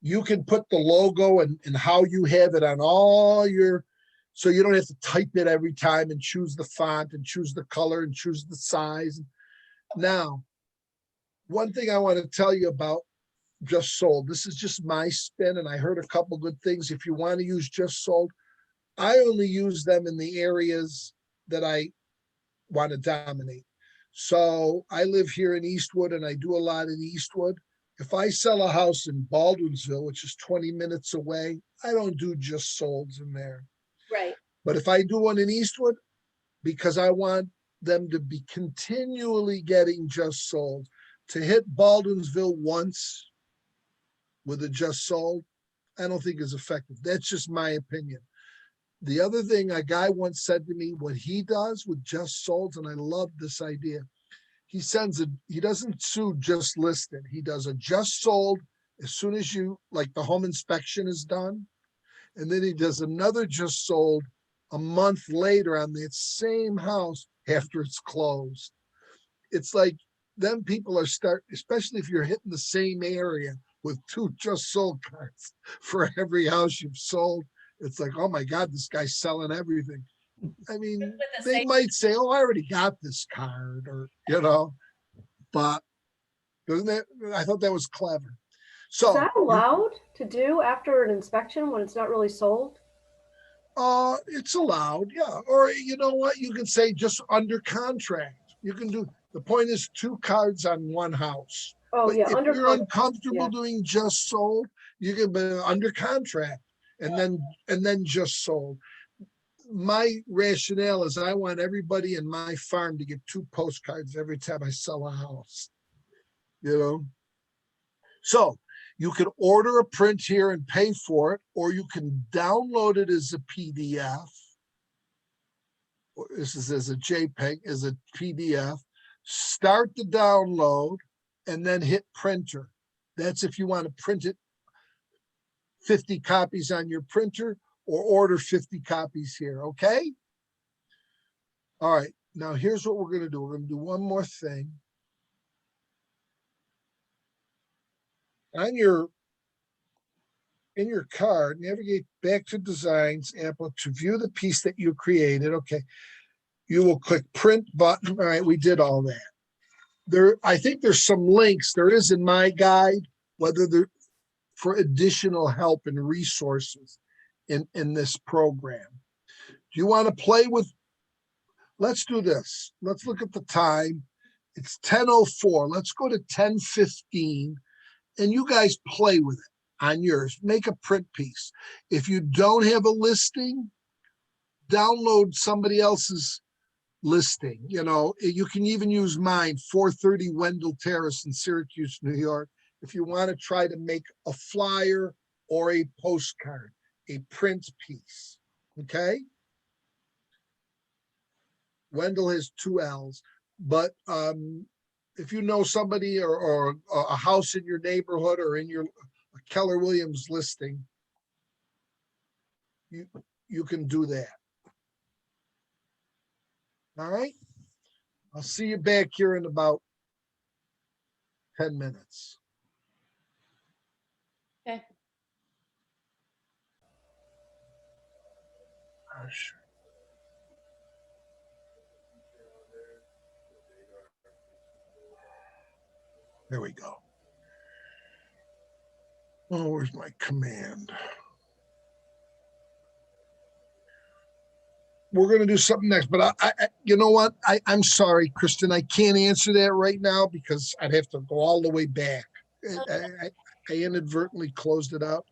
You can put the logo and how you have it on all your, so you don't have to type it every time and choose the font and choose the color and choose the size. Now, one thing I want to tell you about Just Sold, this is just my spin, and I heard a couple good things. If you want to use Just Sold, I only use them in the areas that I want to dominate. So I live here in Eastwood and I do a lot in Eastwood. If I sell a house in Baldwinsville, which is 20 minutes away, I don't do Just Solds in there. Right. But if I do one in Eastwood, because I want them to be continually getting just sold. To hit Baldwinsville once with a just sold, I don't think is effective. That's just my opinion. The other thing, a guy once said to me, what he does with just solds, and I love this idea. He doesn't sue just listed. He does a just sold as soon as like the home inspection is done. And then he does another just sold a month later on that same house after it's closed. It's like then people are especially if you're hitting the same area with 2 just sold cards for every house you've sold. It's like, oh my God, this guy's selling everything. I mean, the they same- might say, oh, I already got this card, or, but I thought that was clever. Is So that allowed to do after an inspection when it's not really sold? it's allowed, yeah. Or you know what, you can say just under contract. You can do, the point is 2 cards on 1 house. Oh, But yeah, if under you're contract, uncomfortable yeah. doing just sold, you can be under contract and then just sold. My rationale is I want everybody in my farm to get 2 postcards every time I sell a house. So you can order a print here and pay for it, or you can download it as a PDF. Or this is as a JPEG, as a PDF. Start the download and then hit printer. That's if you want to print it 50 copies on your printer or order 50 copies here, okay? All right, now here's what we're gonna do. We're gonna do one more thing. In your card, navigate back to Designs, Apple, to view the piece that you created, okay. You will click print button. All right, we did all that. I think there's some links, there is in my guide, whether they're for additional help and resources in this program. Do you want to play with, let's do this. Let's look at the time. It's 10:04. Let's go to 10:15 and you guys play with it on yours. Make a print piece. If you don't have a listing, download somebody else's listing. You can even use mine, 430 Wendell Terrace in Syracuse, New York, if you want to try to make a flyer or a postcard, a print piece, okay? Wendell has 2 L's, but if you know somebody or a house in your neighborhood or in your Keller Williams listing, you can do that. All right? I'll see you back here in about 10 minutes. Okay. Sure. There we go. Oh, where's my command? We're going to do something next, but I you know what? I'm sorry, Kristen, I can't answer that right now because I'd have to go all the way back. I inadvertently closed it out,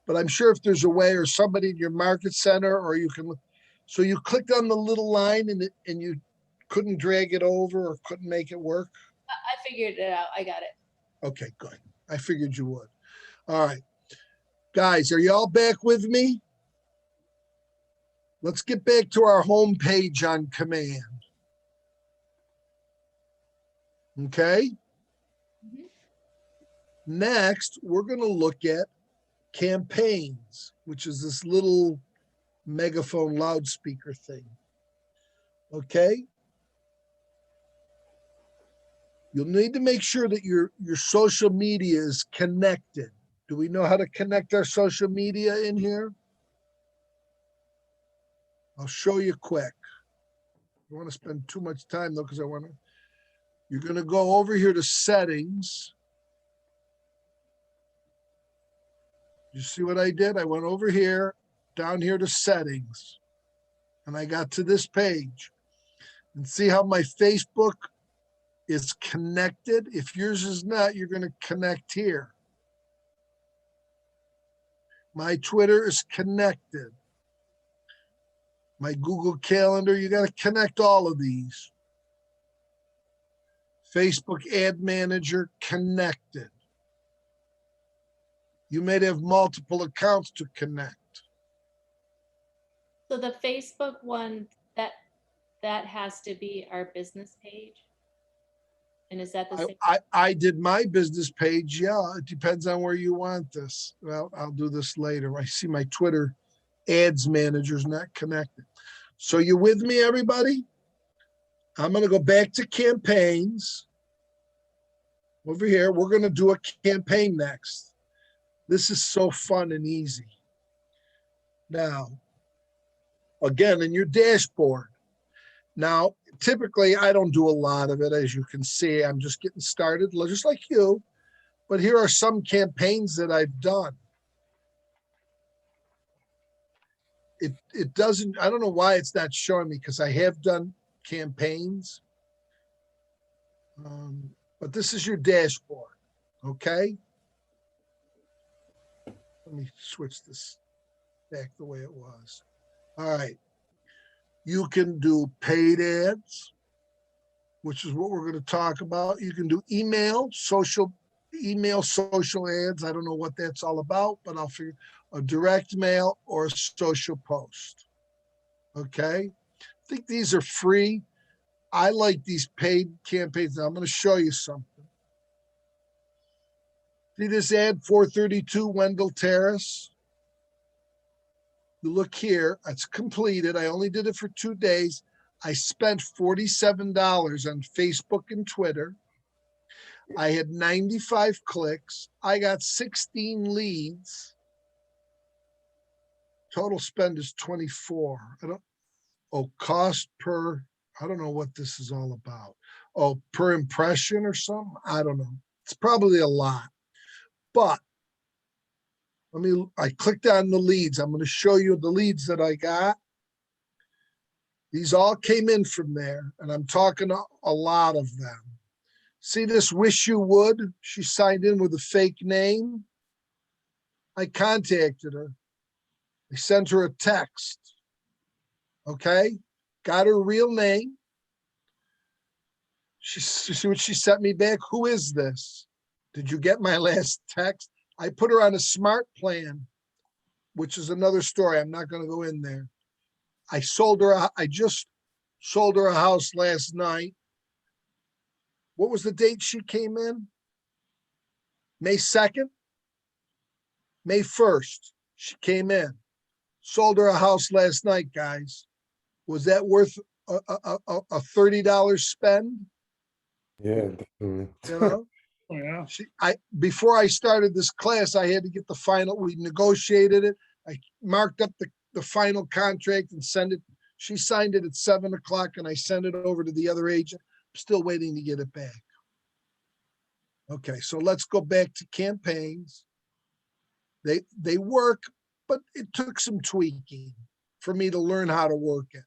but I'm sure if there's a way or somebody in your market center, or you can, so you clicked on the little line and you couldn't drag it over or couldn't make it work. I figured it out. I got it. Okay, good. I figured you would. All right, guys, are y'all back with me? Let's get back to our home page on command. Okay. Next, we're going to look at campaigns, which is this little megaphone loudspeaker thing. Okay. You'll need to make sure that your social media is connected. Do we know how to connect our social media in here? I'll show you quick. I don't want to spend too much time though, because you're going to go over here to settings. You see what I did? I went over here, down here to settings, and I got to this page. And see how my Facebook is connected? If yours is not, you're going to connect here. My Twitter is connected. My Google Calendar, you got to connect all of these. Facebook Ad Manager connected. You may have multiple accounts to connect. So the Facebook one, that has to be our business page? And is that the same? I did my business page. Yeah, it depends on where you want this. Well, I'll do this later. I see my Twitter Ads Manager's not connected. So you with me, everybody? I'm going to go back to campaigns. Over here, we're going to do a campaign next. This is so fun and easy. Now, again, in your dashboard. Now, typically, I don't do a lot of it. As you can see, I'm just getting started, just like you. But here are some campaigns that I've done. It doesn't, I don't know why it's not showing me, because I have done campaigns. But this is your dashboard, okay? Let me switch this back the way it was. All right. You can do paid ads, which is what we're going to talk about. You can do email, social ads. I don't know what that's all about, but I'll figure a direct mail or a social post. Okay. I think these are free. I like these paid campaigns. Now I'm going to show you something. See this ad, 432 Wendell Terrace? You look here, it's completed. I only did it for 2 days. I spent $47 on Facebook and Twitter. I had 95 clicks. I got 16 leads. Total spend is 24. Cost per, I don't know what this is all about. Oh, per impression or something? I don't know. It's probably a lot. But I clicked on the leads. I'm going to show you the leads that I got. These all came in from there, and I'm talking a lot of them. See this Wish You Would? She signed in with a fake name. I contacted her. I sent her a text. Okay? Got her real name. See what she sent me back? Who is this? Did you get my last text? I put her on a smart plan, which is another story. I'm not going to go in there. I just sold her a house last night. What was the date she came in? May 2nd? May 1st, she came in. Sold her a house last night, guys. Was that worth a $30 spend? Yeah, definitely. You know? Oh, yeah. Before I started this class, I had to get the final, we negotiated it. I marked up the final contract and sent it. She signed it at 7 o'clock and I sent it over to the other agent. I'm still waiting to get it back. Okay, so let's go back to campaigns. They work, but it took some tweaking for me to learn how to work it.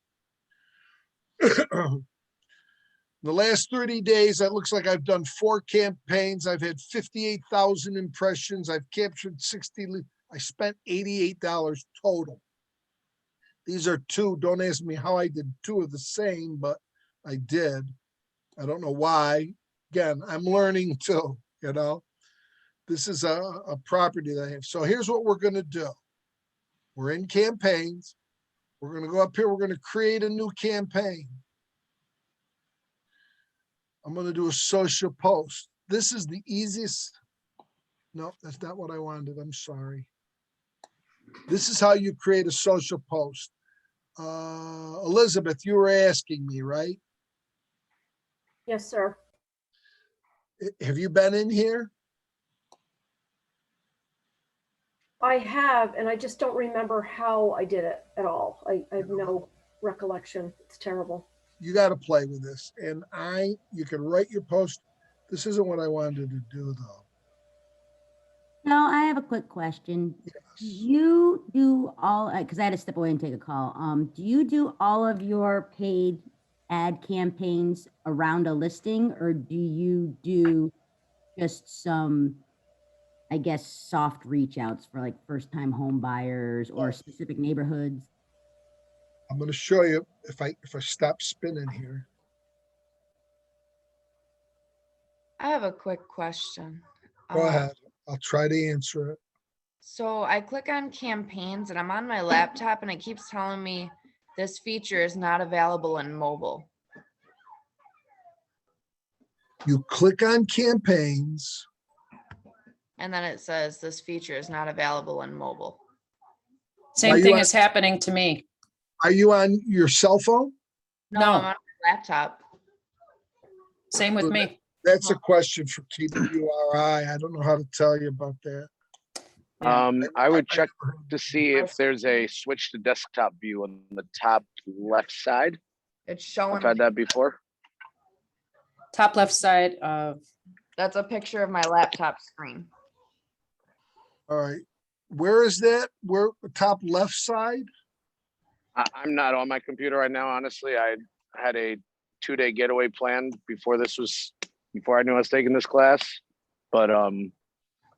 The last 30 days, it looks like I've done 4 campaigns. I've had 58,000 impressions. I've captured 60. I spent $88 total. These are 2. Don't ask me how I did 2 of the same, but I did. I don't know why. Again, I'm learning too, you know. This is a property that I have. So here's what we're going to do. We're in campaigns. We're going to go up here. We're going to create a new campaign. I'm going to do a social post. This is the easiest. No, that's not what I wanted. I'm sorry. This is how you create a social post. Elizabeth, you were asking me, right? Yes, sir. Have you been in here? I have, and I just don't remember how I did it at all. I have no recollection. It's terrible. You got to play with this. And you can write your post. This isn't what I wanted to do though. No, I have a quick question. Yes. You do all, because I had to step away and take a call. Do you do all of your paid ad campaigns around a listing, or do you do just some, I guess, soft reach outs for like first time home buyers or specific neighborhoods? I'm going to show you if I stop spinning here. I have a quick question. Go Uh, ahead. I'll try to answer it. So I click on campaigns and I'm on my laptop and it keeps telling me this feature is not available in mobile. You click on campaigns. And then it says this feature is not available in mobile. Are Same you thing on- is happening to me. Are you on your cell phone? No, No. I'm on my laptop. Same with me. That's a question for KWRI. I don't know how to tell you about that. Yeah. I would check to see if there's a switch to desktop view on the top left side. It's showing. I've had that before. Top left side of, That's a picture of my laptop screen. All right. Where is that? Where, top left side? I'm not on my computer right now, honestly. I had a 2-day getaway planned before I knew I was taking this class. But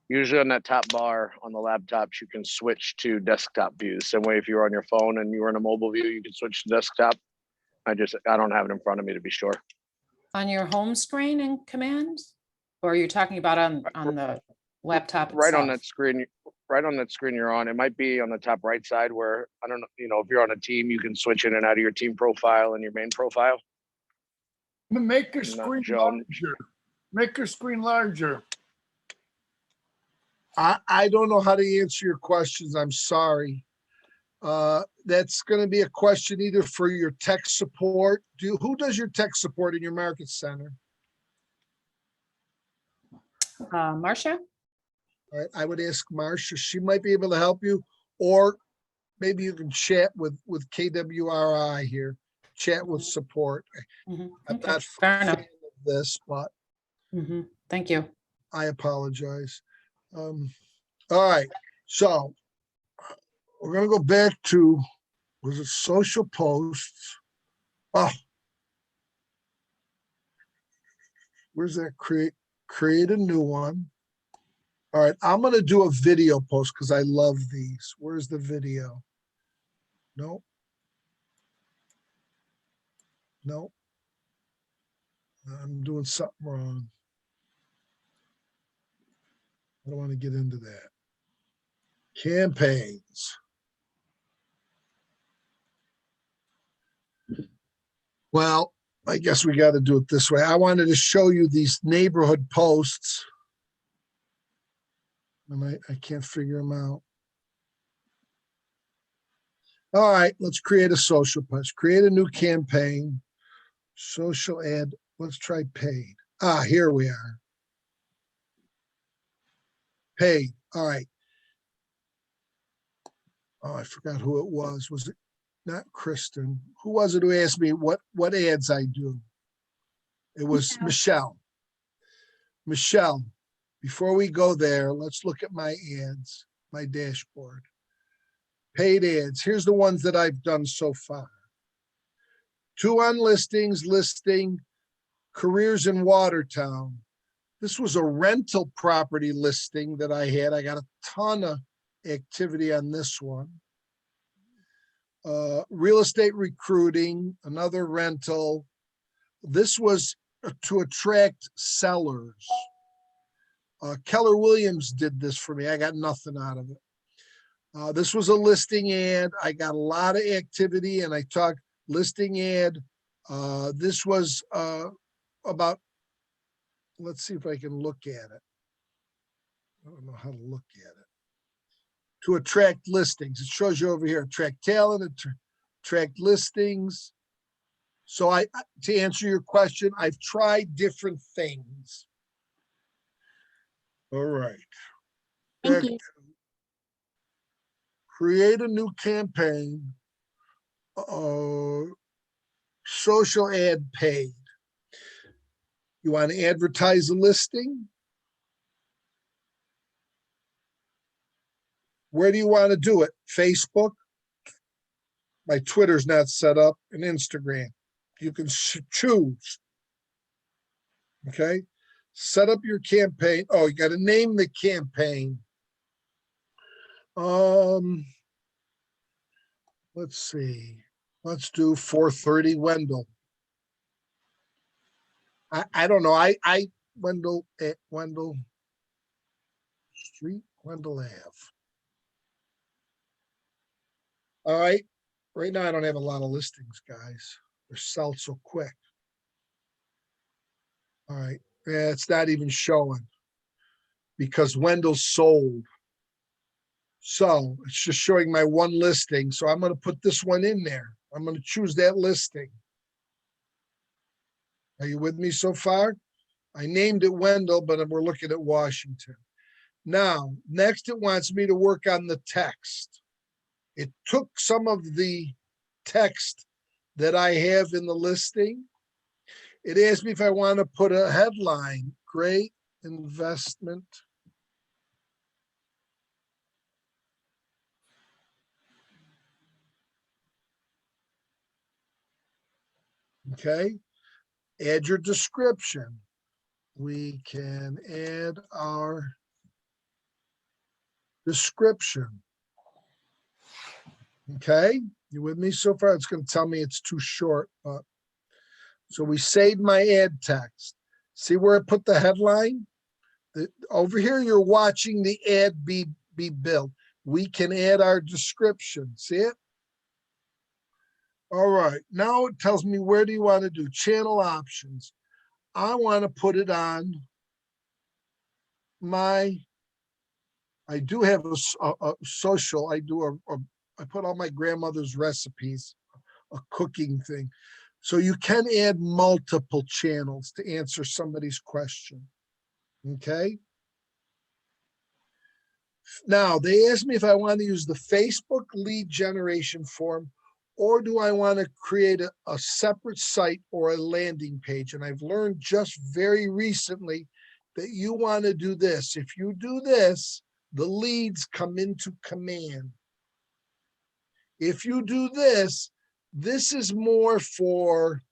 usually on that top bar on the laptops, you can switch to desktop views. Same way if you're on your phone and you were in a mobile view, you can switch to desktop. I don't have it in front of me to be sure. on your home screen in commands? Or are you talking about on the laptop Right on itself? that screen, right on that screen you're on. It might be on the top right side where, I don't know, if you're on a team, you can switch in and out of your team profile and your main profile. Make your Not screen Joan. larger. Make your screen larger. I don't know how to answer your questions. I'm sorry. That's going to be a question either for your tech support. Who does your tech support in your market center? Marcia? All right, I would ask Marcia. She might be able to help you, or maybe you can chat with KWRI here. Chat with support. Mhm. I'm Okay, not fair fan enough. of this, but Thank you. I apologize. All right, so we're gonna go back to, was it social posts? Oh. Where's that? Create a new one. All right, I'm gonna do a video post because I love these. Where's the video? No. No. I'm doing something wrong. I don't want to get into that. Campaigns. Well, I guess we got to do it this way. I wanted to show you these neighborhood posts. And I can't figure them out. All right, let's create a social post. Create a new campaign. Social ad. Let's try paid. Here we are. Paid. All right. Oh, I forgot who it was. Was it not Kristen? Who was it who asked me what ads I do? It was Michelle. Michelle, before we go there, let's look at my ads, my dashboard. Paid ads. Here's the ones that I've done so far. 2 on listings, listing careers in Watertown. This was a rental property listing that I had. I got a ton of activity on this one. Real estate recruiting, another rental. This was to attract sellers. Keller Williams did this for me. I got nothing out of it. This was a listing ad. I got a lot of activity and I talked listing ad. This was about, let's see if I can look at it. I don't know how to look at it. To attract listings. It shows you over here, attract talent, attract listings. So to answer your question, I've tried different things. All right. Thank you. Create a new campaign. Social ad paid. You want to advertise a listing? Where do you want to do it? Facebook? My Twitter's not set up, and Instagram. You can choose. Okay. Set up your campaign. Oh, you got to name the campaign. Let's see. Let's do 430 Wendell. I don't know. I Wendell at Wendell Street, Wendell Ave. All right, right now I don't have a lot of listings, guys. They're sold so quick. All right, yeah, it's not even showing because Wendell's sold. So it's just showing my one listing. So I'm gonna put this one in there. I'm gonna choose that listing. Are you with me so far? I named it Wendell, but we're looking at Washington. Now, next it wants me to work on the text. It took some of the text that I have in the listing. It asked me if I want to put a headline, great investment. Okay, add your description. We can add our description. Okay, you with me so far? It's going to tell me it's too short. So we saved my ad text. See where I put the headline? Over here, you're watching the ad be built. We can add our description. See it? All right, now it tells me where do you want to do channel options. I want to put it on my, I do have a social, I put all my grandmother's recipes, a cooking thing. So you can add multiple channels to answer somebody's question. Okay. Now they asked me if I want to use the Facebook lead generation form, or do I want to create a separate site or a landing page? And I've learned just very recently that you want to do this. If you do this, the leads come into command. If you do this, this is more for,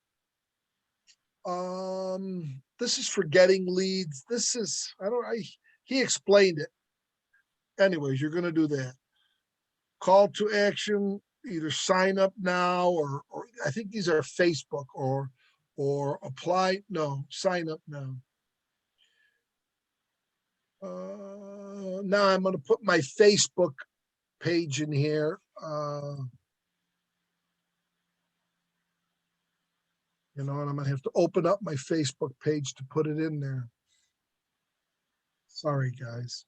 this is for getting leads. This is, he explained it. Anyways, you're going to do that. Call to action, either sign up now or I think these are Facebook or apply. No, sign up now. Now I'm going to put my Facebook page in here. You know, and I'm going to have to open up my Facebook page to put it in there. Sorry, guys.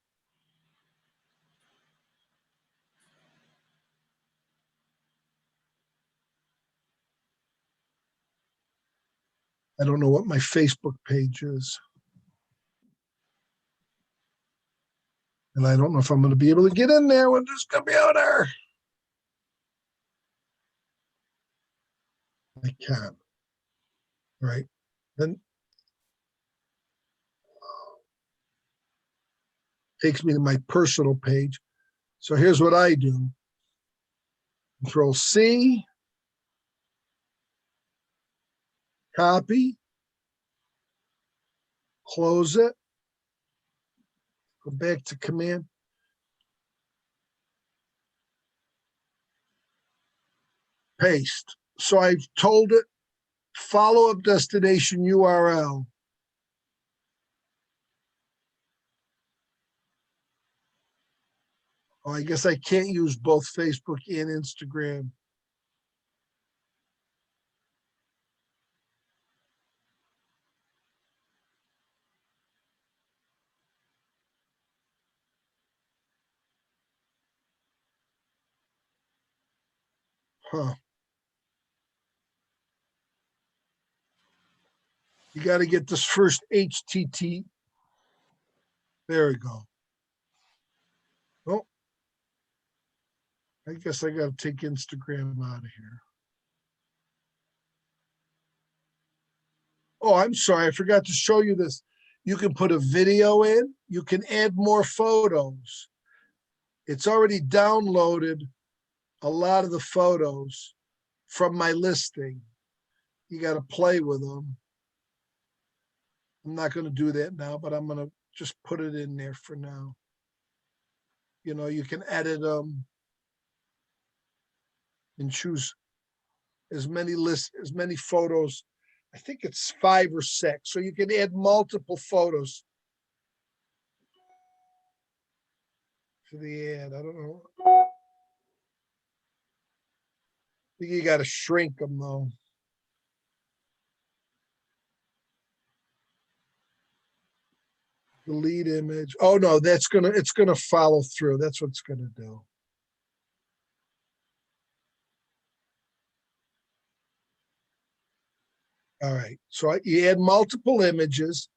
I don't know what my Facebook page is. And I don't know if I'm going to be able to get in there with this computer. I can. Right. Then takes me to my personal page. So here's what I do. Control C. Copy. Close it. Go back to command. Paste. So I've told it follow-up destination URL. Oh, I guess I can't use both Facebook and Instagram. Huh. You got to get this first HTTP. There we go. Oh, I guess I got to take Instagram out of here. Oh, I'm sorry. I forgot to show you this. You can put a video in. You can add more photos. It's already downloaded a lot of the photos from my listing. You got to play with them. I'm not going to do that now, but I'm going to just put it in there for now. You know, you can edit them and choose as many photos I think it's 5 or 6. So you can add multiple photos to the ad. I don't know. I think you got to shrink them though. Delete image. Oh no, it's gonna follow through. That's what it's gonna do. All right, so you add multiple images.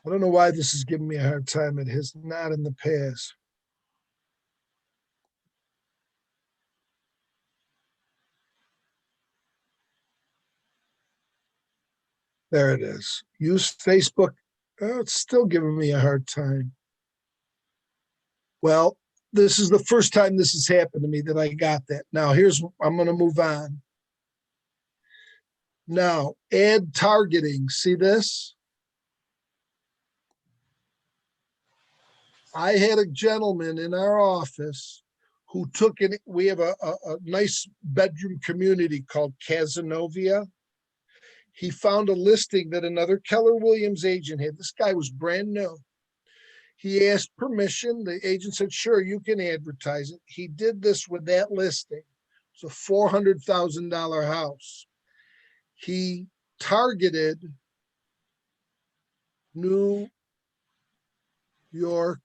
I don't know why this is giving me a hard time. It has not in the past. There it is. Use Facebook. Oh, it's still giving me a hard time. Well, this is the first time this has happened to me that I got that. Now I'm going to move on. Now, add targeting. See this? I had a gentleman in our office who took it. We have a nice bedroom community called Casanova. He found a listing that another Keller Williams agent had. This guy was brand new. He asked permission. The agent said, sure, you can advertise it. He did this with that listing. It's a $400,000 house. He targeted New York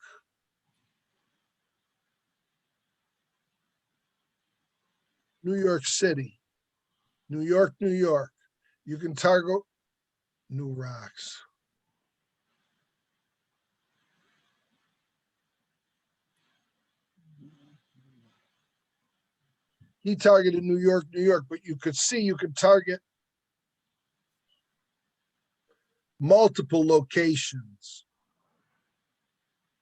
City, New York. You can target New Rocks. He targeted New York, but you could see you could target multiple locations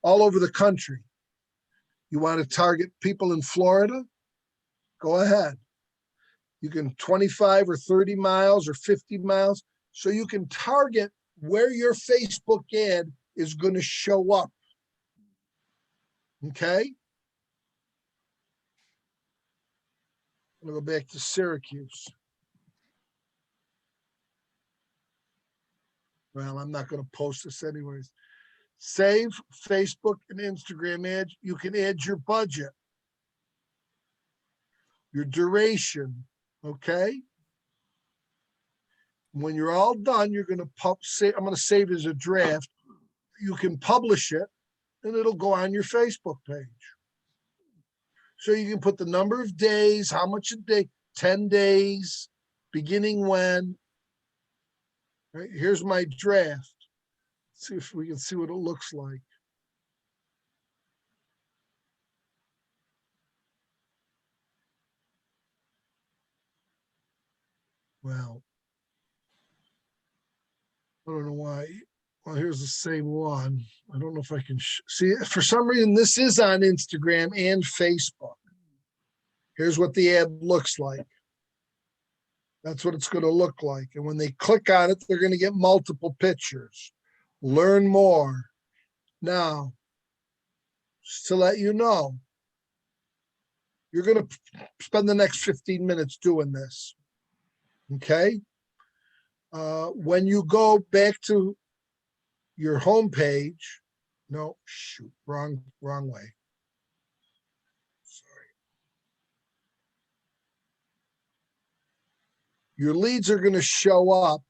all over the country. You want to target people in Florida? Go ahead. You can 25 or 30 miles or 50 miles. So you can target where your Facebook ad is going to show up. Okay? I'm going to go back to Syracuse. Well, I'm not going to post this anyways. Save Facebook and Instagram ads. You can add your budget, your duration, okay? When you're all done, you're going to I'm going to save it as a draft. You can publish it and it'll go on your Facebook page. So you can put the number of days, how much a day, 10 days, beginning when. Right, here's my draft. See if we can see what it looks like. Well, I don't know why. Well, here's the same one. I don't know if I can see it. For some reason, this is on Instagram and Facebook. Here's what the ad looks like. That's what it's going to look like. And when they click on it, they're going to get multiple pictures. Learn more. Now, just to let you know, you're going to spend the next 15 minutes doing this. Okay? When you go back to your home page, no, shoot, wrong way. Sorry. Your leads are going to show up.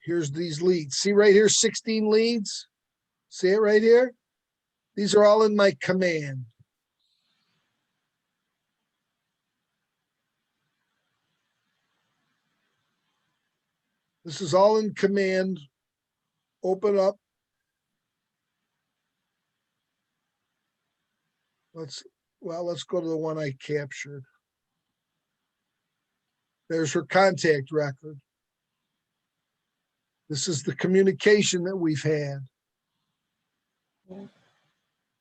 Here's these leads. See right here, 16 leads. See it right here? These are all in my command. This is all in command. Open up. Let's go to the one I captured. There's her contact record. This is the communication that we've had.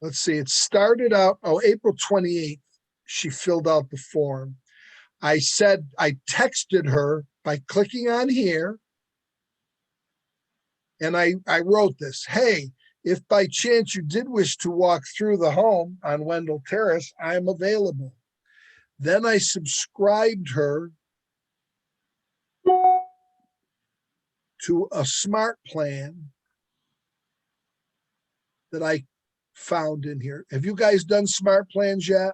Let's see, it started out, April 28th, she filled out the form. I texted her by clicking on here. And I wrote this, hey, if by chance you did wish to walk through the home on Wendell Terrace, I am available. Then I subscribed her to a smart plan that I found in here. Have you guys done smart plans yet?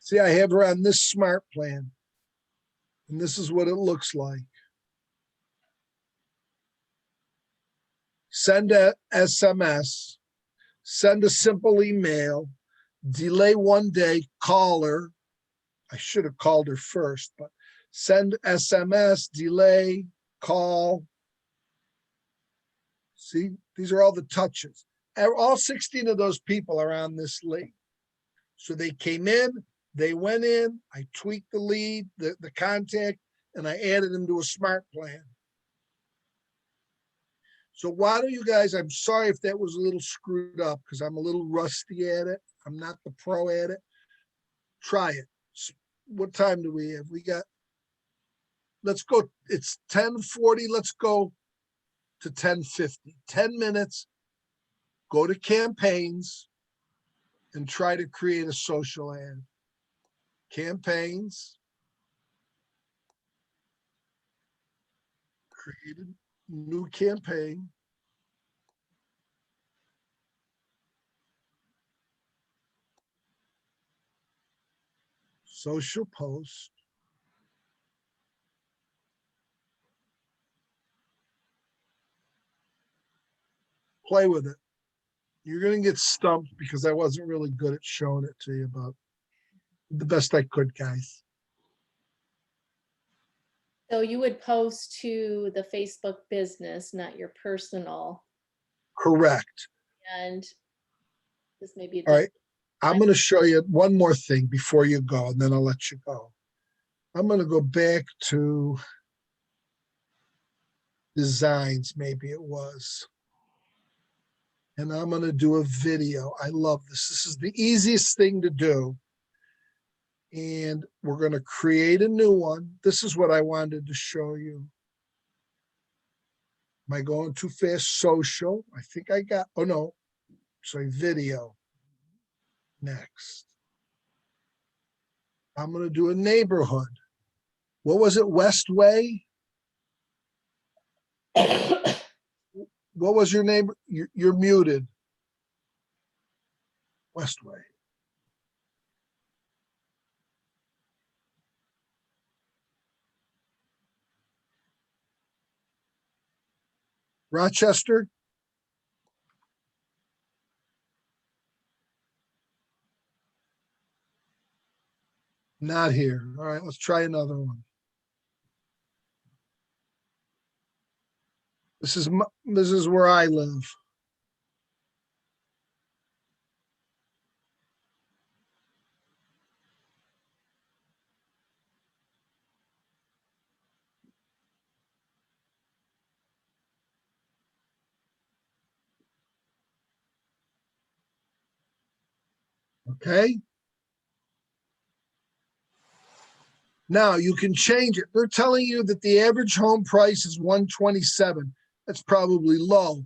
See, I have her on this smart plan. And this is what it looks like. Send a SMS, send a simple email, delay 1 day, call her. I should have called her first, but send SMS, delay, call. See, these are all the touches. All 16 of those people are on this link. So they came in, they went in, I tweaked the lead, the contact, and I added them to a smart plan. So why don't you guys, I'm sorry if that was a little screwed up because I'm a little rusty at it. I'm not the pro at it. Try it. What time do we have? We got, let's go, it's 10:40, let's go to 10:50. 10 minutes, go to campaigns and try to create a social ad. Campaigns. Created new campaign. Social post. Play with it. You're going to get stumped because I wasn't really good at showing it to you, but the best I could, guys. So you would post to the Facebook business, not your personal. Correct. And this may be. All right. I'm going to show you one more thing before you go, and then I'll let you go. I'm going to go back to designs, maybe it was. And I'm going to do a video. I love this. This is the easiest thing to do. And we're going to create a new one. This is what I wanted to show you. Am I going too fast? Social. I think I got, oh no, sorry, video. Next. I'm going to do a neighborhood. What was it? Westway? What was your neighbor? You're muted. Westway. Rochester? Not here. All right, let's try another one. This is where I live. Okay. Now you can change it. They're telling you that the average home price is 127. That's probably low.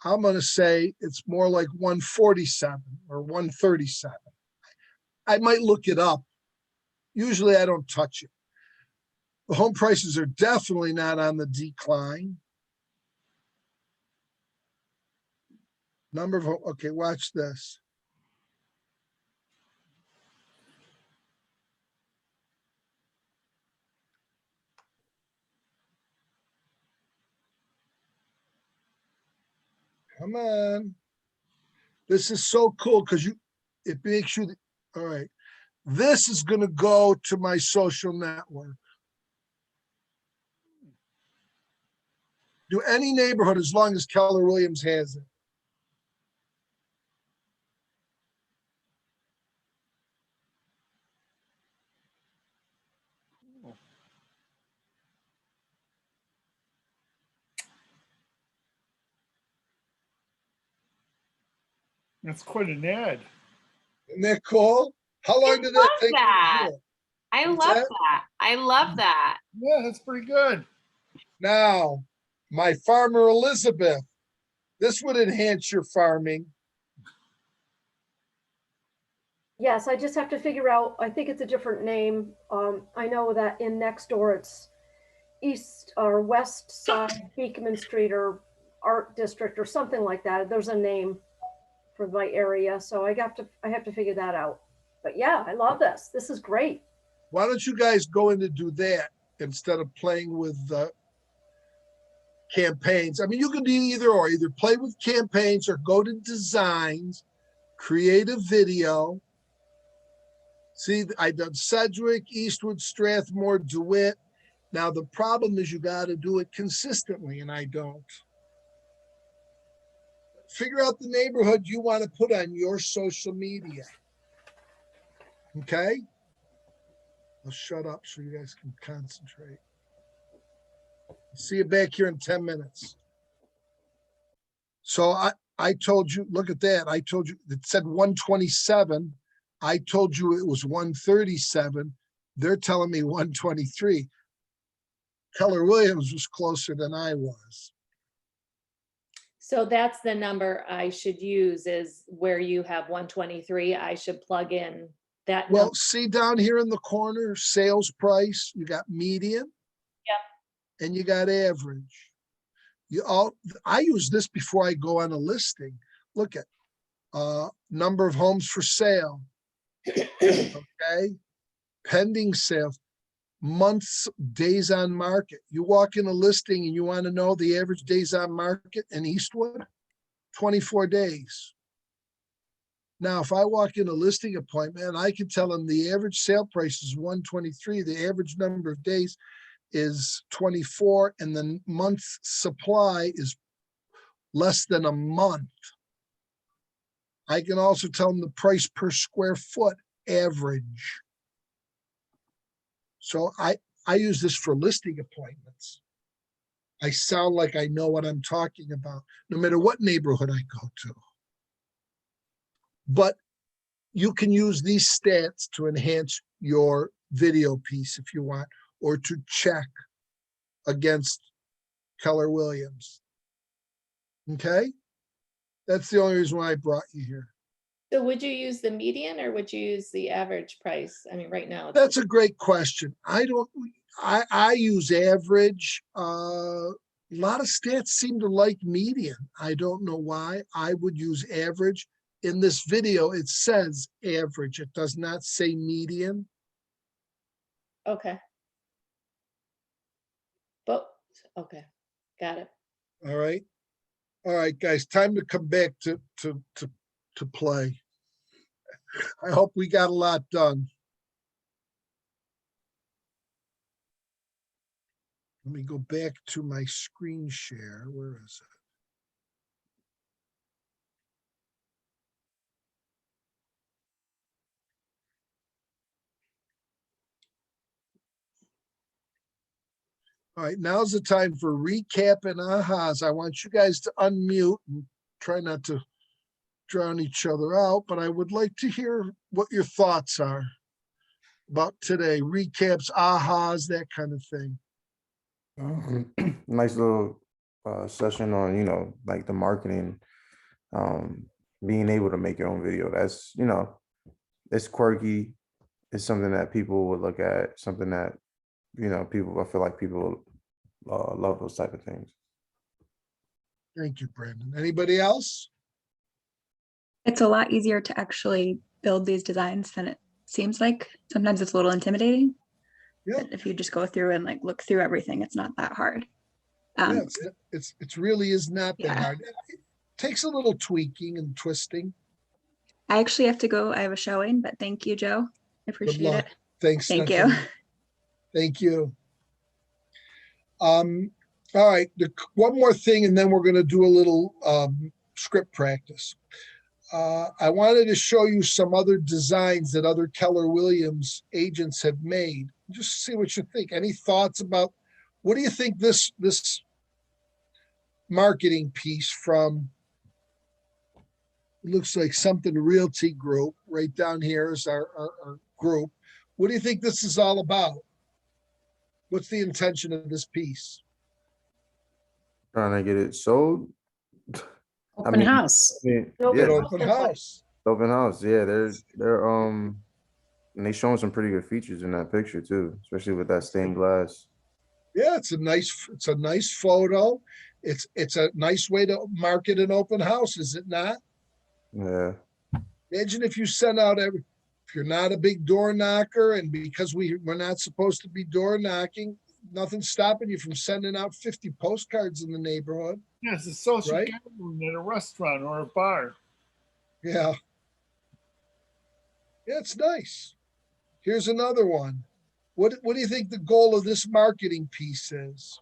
I'm going to say it's more like 147 or 137. I might look it up. Usually I don't touch it. The home prices are definitely not on the decline. Number of, okay, watch this. Come on. This is so cool because it makes you, all right. This is going to go to my social network. Do any neighborhood as long as Keller Williams has it. That's quite an ad. Isn't that cool? How long did that take? that. I What's love that? that. I love that. Yeah, that's pretty good. Now, my farmer Elizabeth, this would enhance your farming. Yes, I just have to figure out, I think it's a different name. I know that in next door it's east or west side Beekman Street or Art District or something like that. There's a name for my area, so I have to figure that out. But yeah, I love this. This is great. Why don't you guys go in to do that instead of playing with campaigns? I mean, you can do either or, either play with campaigns or go to designs, create a video. See, I done Sedgwick, Eastwood, Strathmore, DeWitt. Now, the problem is you got to do it consistently, and I don't. Figure out the neighborhood you want to put on your social media. Okay? I'll shut up so you guys can concentrate. See you back here in 10 minutes. So I told you, look at that. I told you, it said 127. I told you it was 137. They're telling me 123. Keller Williams was closer than I was. So that's the number I should use, is where you have 123. I should plug in that. Well, number. see down here in the corner, sales price, you got median. Yep. And you got average. I use this before I go on a listing. Look at number of homes for sale. Okay. Pending sales, months, days on market. You walk in a listing and you want to know the average days on market in Eastwood, 24 days. Now, if I walk in a listing appointment, I can tell them the average sale price is 123. The average number of days is 24, and the month's supply is less than a month. I can also tell them the price per square foot average. So I use this for listing appointments. I sound like I know what I'm talking about, no matter what neighborhood I go to. But you can use these stats to enhance your video piece if you want, or to check against Keller Williams. Okay? That's the only reason why I brought you here. So would you use the median or would you use the average price? I mean, right now. That's a great question. I use average. A lot of stats seem to like median. I don't know why. I would use average. In this video, it says average. It does not say median. Okay. But, okay, got it. All right. All right, guys, time to come back to play. I hope we got a lot done. Let me go back to my screen share. Where is it? All right, now's the time for recap and ahas. I want you guys to unmute and try not to drown each other out, but I would like to hear what your thoughts are about today. Recaps, ahas, that kind of thing. Nice little session on, like the marketing, being able to make your own video. That's, it's quirky. It's something that people would look at, something that, I feel like people love those type of things. Thank you, Brandon. Anybody else? It's a lot easier to actually build these designs than it seems like. Sometimes it's a little intimidating. Yeah. But if you just go through and like look through everything, it's not that hard. Yeah, it really is not that Yeah. hard. It takes a little tweaking and twisting. I actually have to go. I have a showing, but thank you, Joe. I Good appreciate luck. it. Thanks. Thank Stephanie. you. Thank you. All right, one more thing, and then we're going to do a little script practice. I wanted to show you some other designs that other Keller Williams agents have made. Just see what you think. Any thoughts about, what do you think this marketing piece from, it looks like something Realty Group, right down here is our group. What do you think this is all about? What's the intention of this piece? Trying to get it sold. Open house. An Yeah, open house. open house. Yeah, they're and they showing some pretty good features in that picture too, especially with that stained glass. Yeah, it's a nice photo. It's a nice way to market an open house, is it not? Yeah. Imagine if you send out if you're not a big door knocker, and because we're not supposed to be door knocking, nothing's stopping you from sending out 50 postcards in the neighborhood. Yeah, it's a social Right? gathering at a restaurant or a bar. Yeah. Yeah, it's nice. Here's another one. What do you think the goal of this marketing piece is?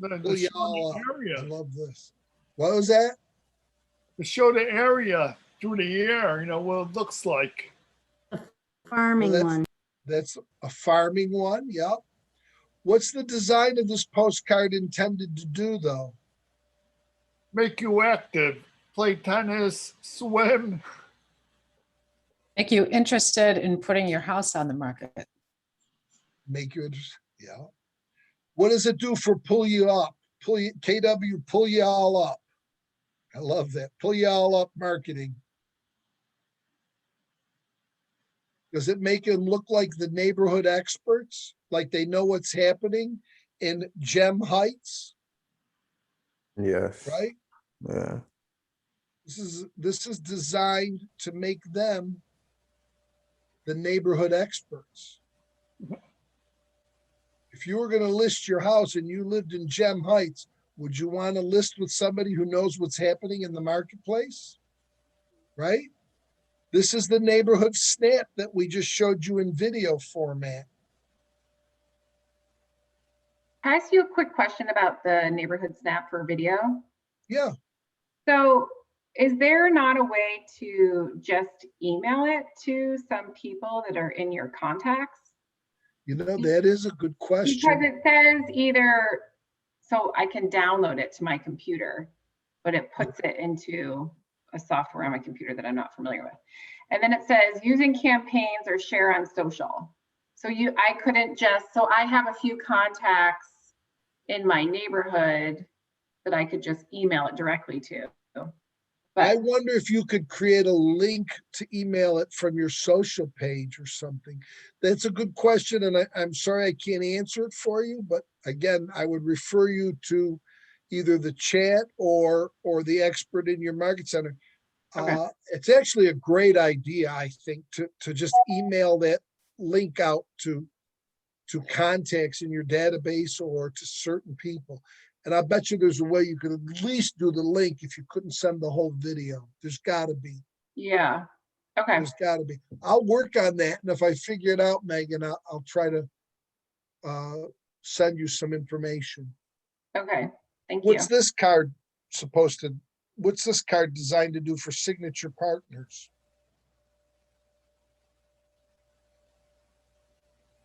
To Pull you show all the up. I area, love this. What was that? to show the area through the air, what it looks like. Farming Well, one. That's a farming one. Yep. What's the design of this postcard intended to do, though? Make you active, play tennis, swim. Make you interested in putting your house on the market. Make you interested. Yeah. What does it do for pull you up? KW, pull you all up. I love that. Pull you all up marketing. Does it make them look like the neighborhood experts? Like they know what's happening in Gem Heights, Yes. right? Yeah. This is designed to make them the neighborhood experts. If you were going to list your house and you lived in Gem Heights, would you want to list with somebody who knows what's happening in the marketplace? Right? This is the neighborhood snap that we just showed you in video format. Can I ask you a quick question about the neighborhood snap for video? Yeah. So is there not a way to just email it to some people that are in your contacts? That is a good question. Because it says either, so I can download it to my computer, but it puts it into a software on my computer that I'm not familiar with. And then it says using campaigns or share on social. So I couldn't just, so I have a few contacts in my neighborhood that I could just email it directly to. I wonder if you could create a link to email it from your social page or something. That's a good question, and I'm sorry I can't answer it for you, but again, I would refer you to either the chat or the expert in your market center. Okay. It's actually a great idea, I think, to just email that link out to contacts in your database or to certain people. And I bet you there's a way you could at least do the link if you couldn't send the whole video. There's got to be. Yeah. Okay. There's got to be. I'll work on that. And if I figure it out, Megan, I'll try to send you some information. Okay. Thank you. What's this card designed to do for signature partners?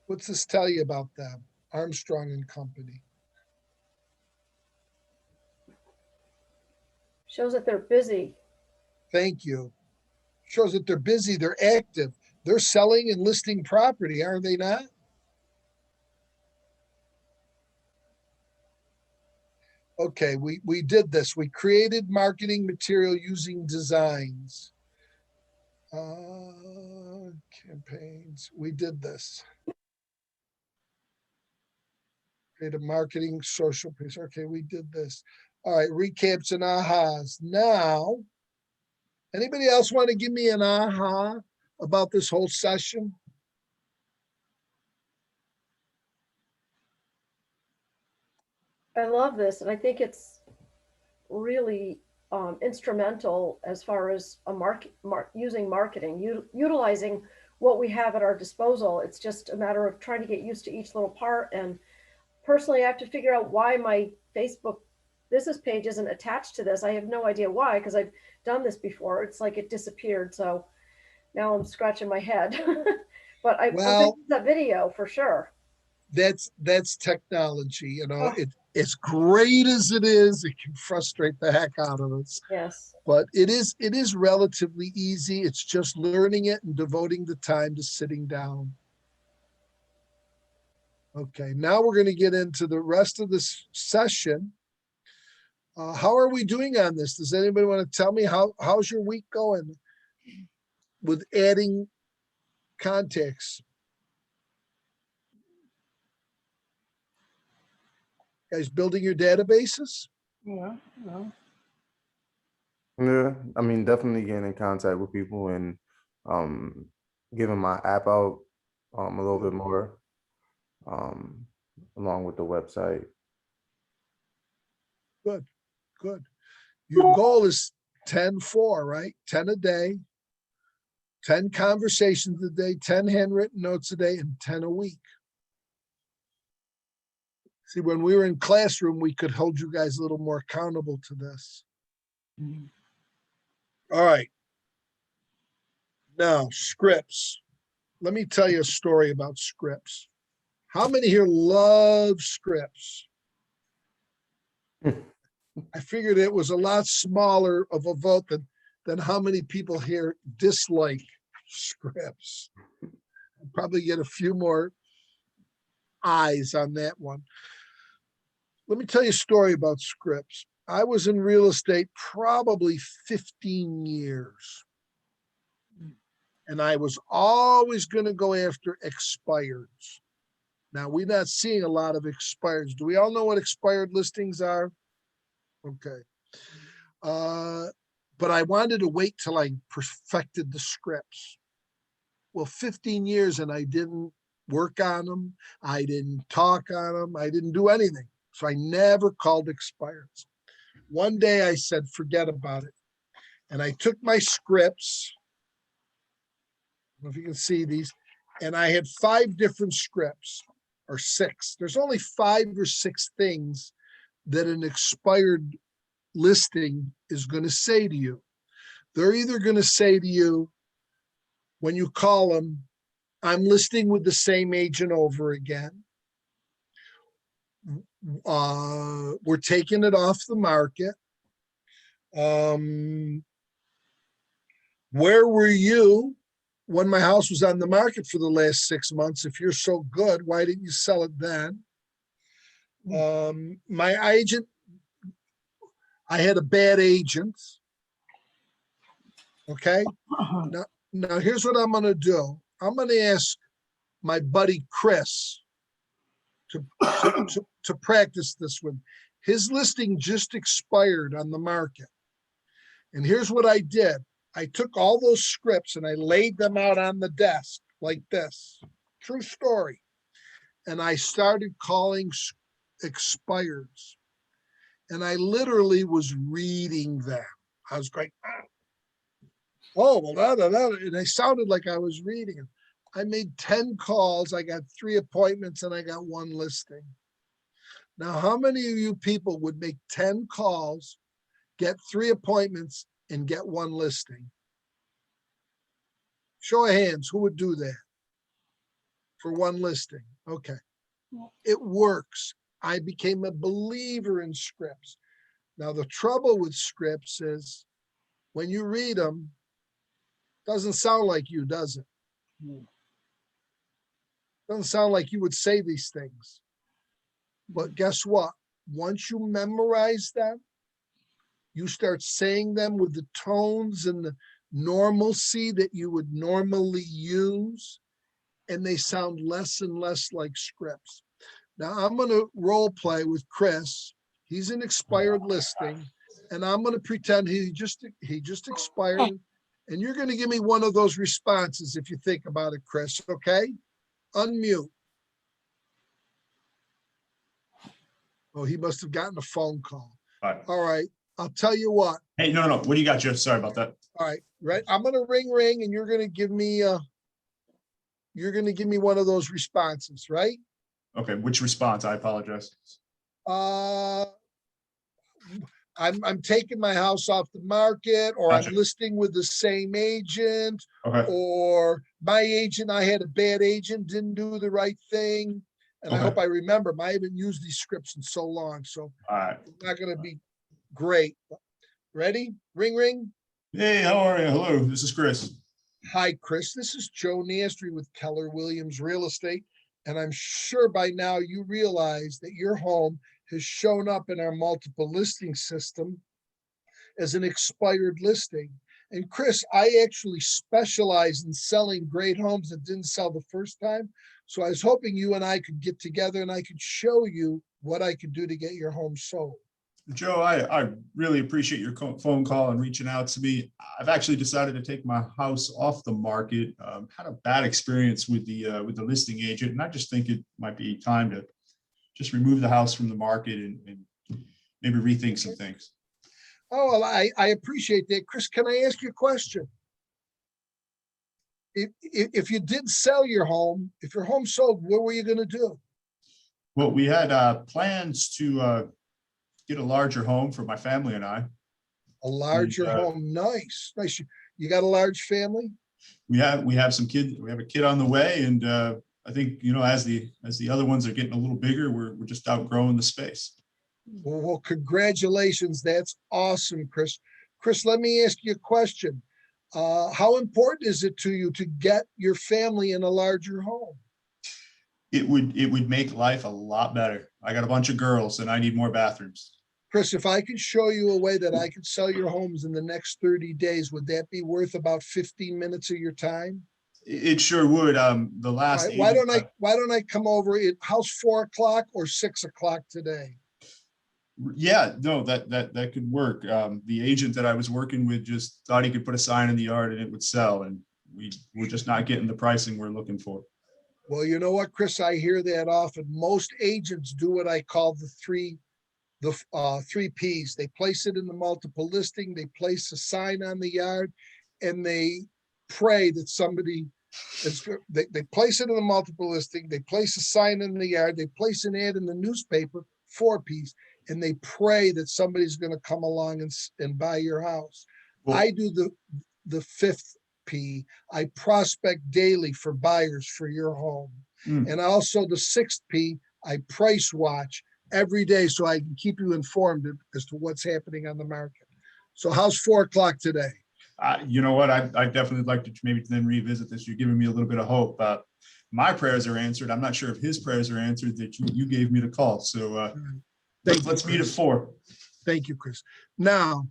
What's this tell you about them? Armstrong and Company. Shows that they're busy. Thank you. Shows that they're busy, they're active, they're selling and listing property, are they not? Okay, we did this. We created marketing material using designs. Campaigns, we did this. Create a marketing social piece. Okay, we did this. All right, recaps and ahas. Now, anybody else want to give me an aha about this whole session? I love this, and I think it's really instrumental as far as using marketing, utilizing what we have at our disposal. It's just a matter of trying to get used to each little part. And personally, I have to figure out why my Facebook business page isn't attached to this. I have no idea why, because I've done this before. It's like it disappeared. So now I'm scratching my head. But I'll use that video for sure. That's technology, as great as it can frustrate the heck out of us. Yes. But it is relatively easy. It's just learning it and devoting the time to sitting down. Okay, now we're going to get into the rest of this session. How are we doing on this? Does anybody want to tell me how's your week going with adding contacts? Guys building your databases? Yeah. Yeah, I mean, definitely getting in contact with people and giving my app out a little bit more, along with the website. Good, good. Your goal is 10-4, right? 10 a day, 10 conversations a day, 10 handwritten notes a day, and 10 a week. See, when we were in classroom, we could hold you guys a little more accountable to this. All right. Now, scripts. Let me tell you a story about scripts. How many here love scripts? I figured it was a lot smaller of a vote than how many people here dislike scripts. I'll probably get a few more eyes on that one. Let me tell you a story about scripts. I was in real estate probably 15 years. And I was always going to go after expireds. Now, we're not seeing a lot of expireds. Do we all know what expired listings are? Okay. But I wanted to wait till I perfected the scripts. Well, 15 years and I didn't work on them. I didn't talk on them. I didn't do anything. So I never called expireds. One day I said, forget about it. And I took my scripts. I don't know if you can see these. And I had 5 different scripts, or 6. There's only 5 or 6 things that an expired listing is going to say to you. They're either going to say to you, when you call them, I'm listing with the same agent over again. We're taking it off the market. Where were you when my house was on the market for the last 6 months? If you're so good, why didn't you sell it then? My agent, I had a bad agent. Okay. Now here's what I'm going to do. I'm going to ask my buddy Chris to practice this one. His listing just expired on the market. And here's what I did. I took all those scripts and I laid them out on the desk like this. True story. And I started calling expireds. And I literally was reading them. I was going, oh, well, da, da, da. And I sounded like I was reading them. I made 10 calls. I got 3 appointments and I got 1 listing. Now, how many of you people would make 10 calls, get 3 appointments, and get 1 listing? Show of hands, who would do that for 1 listing? Okay. It works. I became a believer in scripts. Now, the trouble with scripts is when you read them, it doesn't sound like you, does it? Doesn't sound like you would say these things. But guess what? Once you memorize them, you start saying them with the tones and the normalcy that you would normally use, and they sound less and less like scripts. Now I'm going to role play with Chris. He's an expired listing, and I'm going to pretend he just expired, and you're going to give me one of those responses if you think about it, Chris, okay? Unmute. Oh, he must have gotten a phone call. All right. I'll tell you what. Hey, no. What do you got, Jeff? Sorry about that. All right. Right. I'm going to ring, and you're going to give me one of those responses, right? Okay. Which response? I apologize. I'm taking my house off the market, or Gotcha. I'm listing with the same agent, Okay. or my agent, I had a bad agent, didn't do the right thing. And I Okay. hope I remember 'em. I haven't used these scripts in so long, so All right. it's not gonna be great. Ready? Ring, ring. Hey, how are you? Hello, this is Chris. Hi, Chris. This is Joe Nastry with Keller Williams Real Estate. And I'm sure by now you realize that your home has shown up in our multiple listing system as an expired listing. And Chris, I actually specialize in selling great homes that didn't sell the first time. So I was hoping you and I could get together and I could show you what I could do to get your home sold. Joe, I really appreciate your phone call and reaching out to me. I've actually decided to take my house off the market. Had a bad experience with the listing agent, and I just think it might be time to just remove the house from the market and maybe rethink some things. Oh, well, I appreciate that. Chris, can I ask you a question? If you did sell your home, if your home sold, what were you gonna do? Well, we had plans to get a larger home for my family and I. A larger home, nice, nice. You got a large family? We have some kids. We have a kid on the way, and I think, you know, as the other ones are getting a little bigger, we're just outgrowing the space. Well, congratulations. That's awesome, Chris. Chris, let me ask you a question. How important is it to you to get your family in a larger home? It would make life a lot better. I got a bunch of girls and I need more bathrooms. Chris, if I could show you a way that I could sell your homes in the next 30 days, would that be worth about 15 minutes of your time? It sure would. The last. All right, why don't I come over at how's 4 o'clock or 6 o'clock today? Yeah, no, that could work. The agent that I was working with just thought he could put a sign in the yard and it would sell, and we're just not getting the pricing we're looking for. Well, you know what, Chris, I hear that often. Most agents do what I call the three P's. They place it in the multiple listing, they place a sign on the yard, and they pray that somebody is, they place it in the multiple listing, they place a sign in the yard, they place an ad in the newspaper, 4 P's, and they pray that somebody's going to come along and buy your house. Well, I do the 5th P. I prospect daily for buyers for your home. And also the 6th P, I price watch every day so I can keep you informed as to what's happening on the market. So how's 4 o'clock today? You know what? I definitely like to maybe then revisit this. You're giving me a little bit of hope. My prayers are answered. I'm not sure if his prayers are answered that you gave me the call. So let's meet at 4. Thank you, Chris. Now,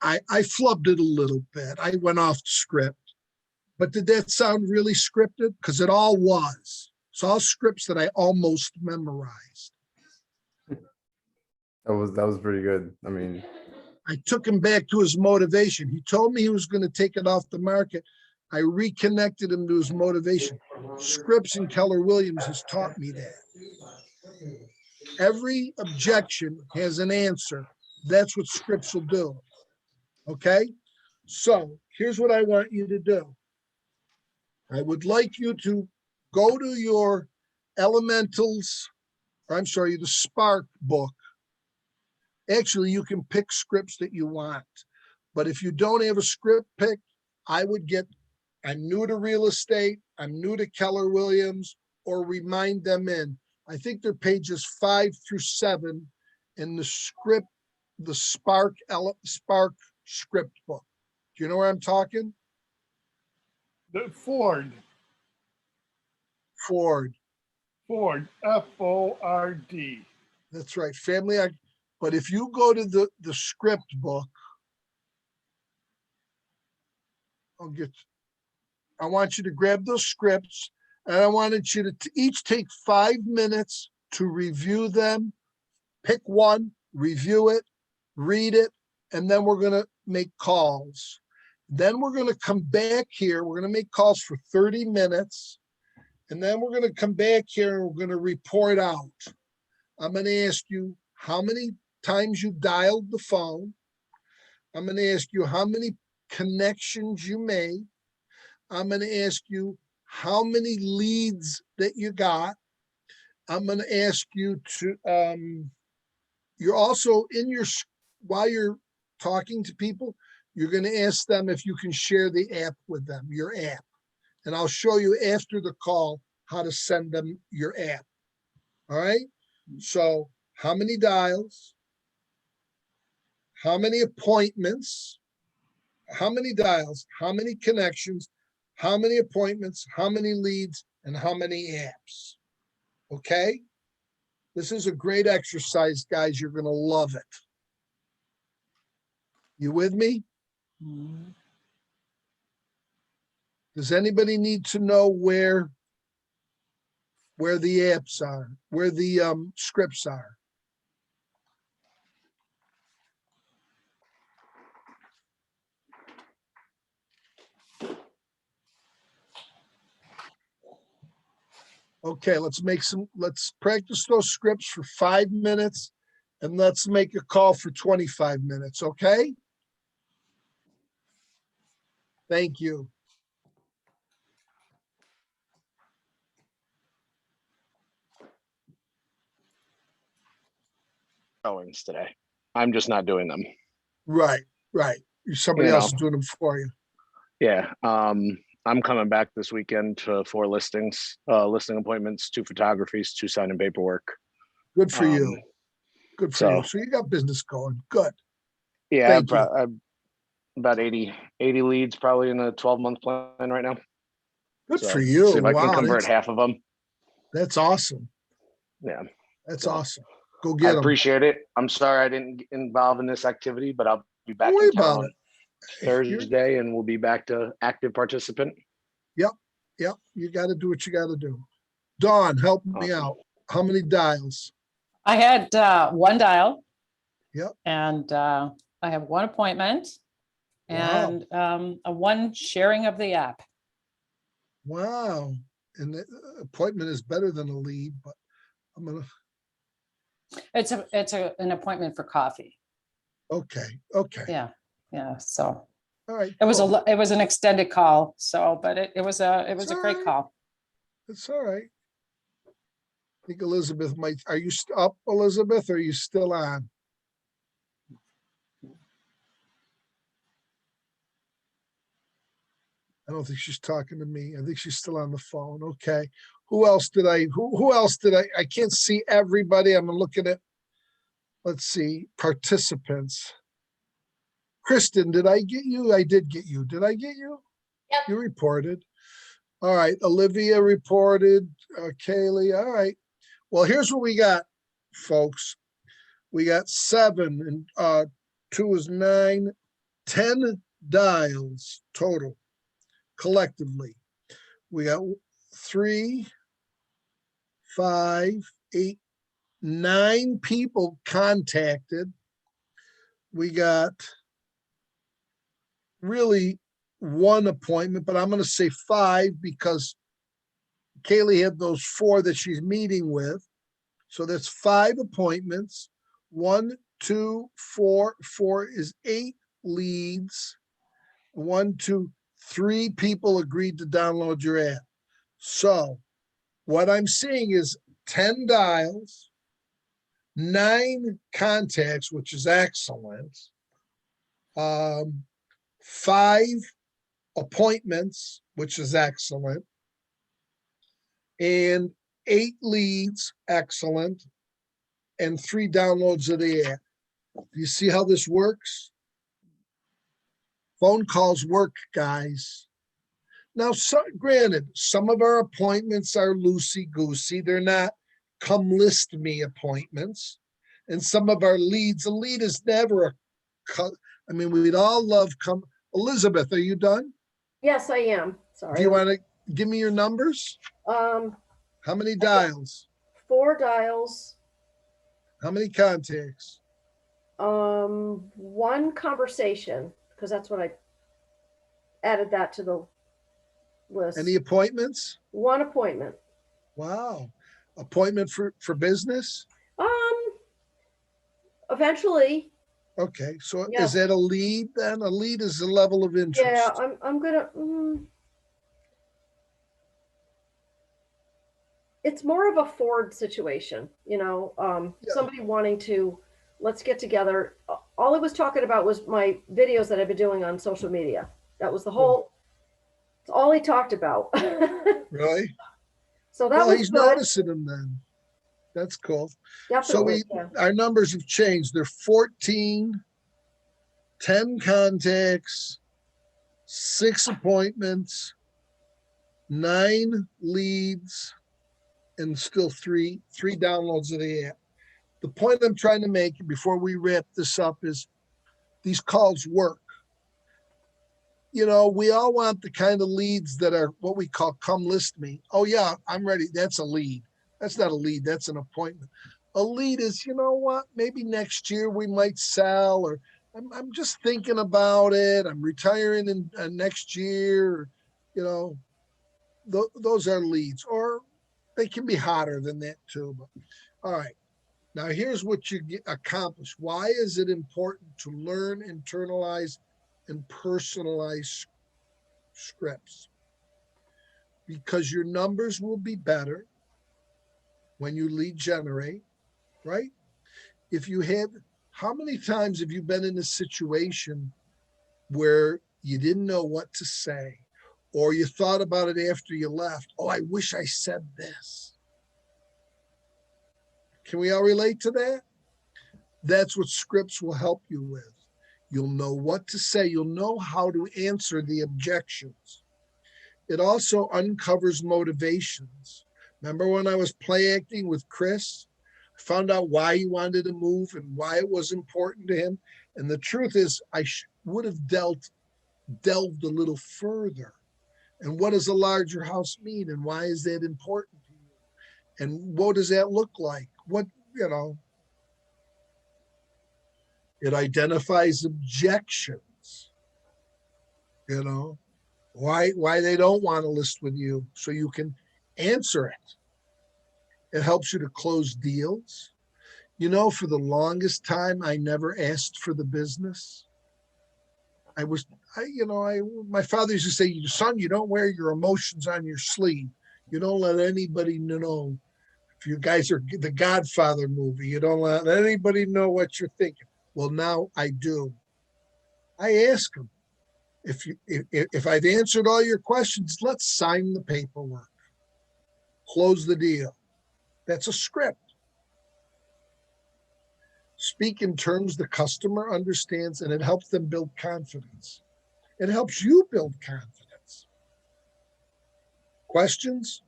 I flubbed it a little bit. I went off script, but did that sound really scripted? Because it all was. It's all scripts that I almost memorized. That was pretty good. I mean, I took him back to his motivation. He told me he was going to take it off the market. I reconnected him to his motivation. Scripps and Keller Williams has taught me that. Every objection has an answer. That's what Scripps will do. Okay? So here's what I want you to do. I would like you to go to your Elementals, or I'm sorry, the Spark book. Actually, you can pick scripts that you want. But if you don't have a script picked, I would get, I'm new to real estate, I'm new to Keller Williams, or remind them in. I think they're pages 5 through 7 in the script, the Spark script book. Do you know where I'm talking? The Ford, F-O-R-D. That's right, Family Act. But if you go to the script book, I want you to grab those scripts, and I wanted you to each take 5 minutes to review them. Pick one, review it, read it, and then we're going to make calls. Then we're going to come back here. We're going to make calls for 30 minutes. And then we're going to come back here and we're going to report out. I'm going to ask you how many times you dialed the phone. I'm going to ask you how many connections you made. I'm going to ask you how many leads that you got. I'm going to ask you to, you're also in your, while you're talking to people, you're going to ask them if you can share the app with them, your app. And I'll show you after the call how to send them your app. All right. So how many dials? How many appointments? How many dials? How many connections? How many appointments? How many leads? And how many apps? Okay. This is a great exercise, guys. You're going to love it. You with me? Does anybody need to know where the apps are, where the scripts are? Okay, let's practice those scripts for 5 minutes and let's make a call for 25 minutes, okay? Thank you. Showings today. I'm just not doing them. Right. Somebody You else is know. doing them for you. Yeah. I'm coming back this weekend to 4 listings, listing appointments, 2 photographies, 2 signing paperwork. Good for you. Good for you. so- So you got business going. Good. Yeah, Thank you. I'm about 80 leads probably in a 12-month plan right now. Good So, for you. See if I can Wow, convert that's, half of them. that's awesome. Yeah. That's So, awesome. Go I get them. appreciate it. I'm sorry I didn't get involved in this activity, but I'll be back Don't worry in town about on it. You're- Thursday and we'll be back to active participant. Yep. You got to do what you got to do. Dawn, help me Awesome. out. How many dials? I had 1 dial. Yep. And I have 1 appointment Wow. and a 1 sharing of the app. Wow. And the appointment is better than a lead, but I'm gonna, It's an appointment for coffee. okay. Yeah. So All right. it was cool. it was an extended call. So, but it was a It's all great right. call. It's all right. I think Elizabeth might, are you up, Elizabeth? Or are you still on? I don't think she's talking to me. I think she's still on the phone. Okay. Who else did I can't see everybody. I'm looking at, let's see, participants. Kristen, did I get you? I did get you. Did I get you? Yep. You reported. All right. Olivia reported. Kaylee. All right. Well, here's what we got, folks. We got 7 and 2 is 9, 10 dials total collectively. We got 3, 5, 8, 9 people contacted. We got really 1 appointment, but I'm going to say 5 because Kaylee had those 4 that she's meeting with. So that's 5 appointments. 1, 2, 4. 4 is 8 leads. 1, 2, 3 people agreed to download your app. So what I'm seeing is 10 dials, 9 contacts, which is excellent. 5 appointments, which is excellent. And 8 leads, excellent. And 3 downloads of the app. Do you see how this works? Phone calls work, guys. Now, granted, some of our appointments are loosey-goosey. They're not come list me appointments. And some of our leads, a lead is never I mean, we'd all love Elizabeth, are you done? Yes, I am. Sorry. Do you want to give me your numbers? How many dials? 4 dials, How many contacts? 1 conversation, because that's what I added that to the list. Any appointments? 1 appointment. Wow. Appointment for business? Eventually, Okay, so Yeah. is that a lead then? A lead is a level of interest. yeah, I'm gonna, it's more of a Ford situation, somebody wanting to, let's get together. All I was talking about was my videos that I've been doing on social media. That was the whole, it's all he talked about. Really? So that Well, was he's good. noticing them then. That's cool. So Definitely. Yeah. our numbers have changed. They're 14, 10 contacts, 6 appointments, 9 leads, and still three downloads of the app. The point I'm trying to make before we wrap this up is these calls work. You know, we all want the kind of leads that are what we call come list me. Oh yeah, I'm ready. That's a lead. That's not a lead. That's an appointment. A lead is, you know what, maybe next year we might sell, or I'm just thinking about it. I'm retiring in next year. You know, those are leads, or they can be hotter than that too. But, all right. Now here's what you accomplish. Why is it important to learn, internalize, and personalize scripts? Because your numbers will be better when you lead generate, right? If you have, how many times have you been in a situation where you didn't know what to say, or you thought about it after you left? Oh, I wish I said this. Can we all relate to that? That's what scripts will help you with. You'll know what to say. You'll know how to answer the objections. It also uncovers motivations. Remember when I was play acting with Chris? I found out why he wanted to move and why it was important to him. And the truth is, I would have delved a little further. And what does a larger house mean? And why is that important to you? And what does that look like? What, you know, it identifies objections, you know, why they don't want to list with you, so you can answer it. It helps you to close deals. You know, for the longest time, I never asked for the business. My father used to say, son, you don't wear your emotions on your sleeve. You don't let anybody know. If you guys are the Godfather movie, you don't let anybody know what you're thinking. Well, now I do. I ask them, if I've answered all your questions, let's sign the paperwork. Close the deal. That's a script. Speak in terms the customer understands, and it helps them build confidence. It helps you build confidence. Questions?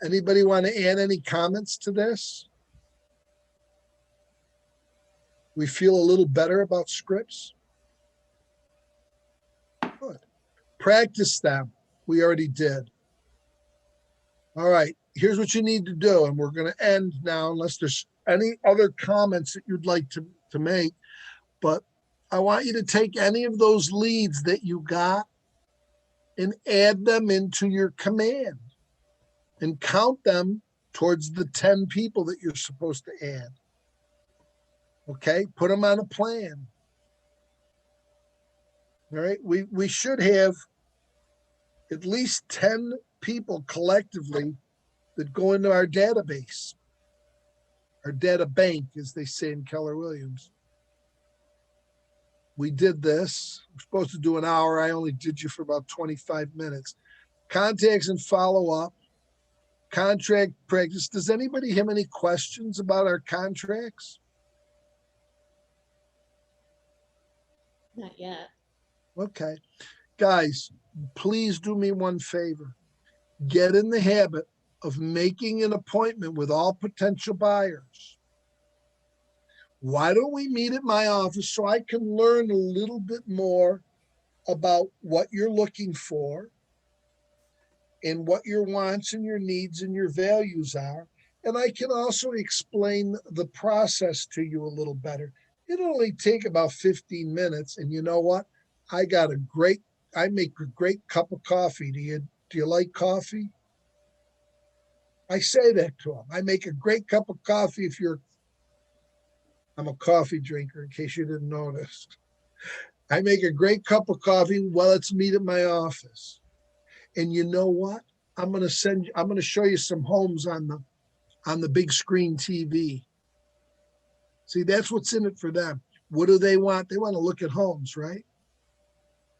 Anybody want to add any comments to this? We feel a little better about scripts? Good. Practice them. We already did. All right, here's what you need to do, and we're going to end now unless there's any other comments that you'd like to make. But I want you to take any of those leads that you got and add them into your command and count them towards the 10 people that you're supposed to add. Okay, put them on a plan. All right, we should have at least 10 people collectively that go into our database, our data bank, as they say in Keller Williams. We did this. We're supposed to do an hour. I only did you for about 25 minutes. Contacts and follow-up, contract practice. Does anybody have any questions about our contracts? Not yet. Okay. Guys, please do me one favor. Get in the habit of making an appointment with all potential buyers. Why don't we meet at my office so I can learn a little bit more about what you're looking for and what your wants and your needs and your values are. And I can also explain the process to you a little better. It'll only take about 15 minutes. And you know what? I make a great cup of coffee. Do you like coffee? I say that to them. I make a great cup of coffee I'm a coffee drinker, in case you didn't notice. I make a great cup of coffee. Well, let's meet at my office. And you know what? I'm going to show you some homes on the big screen TV. See, that's what's in it for them. What do they want? They want to look at homes, right?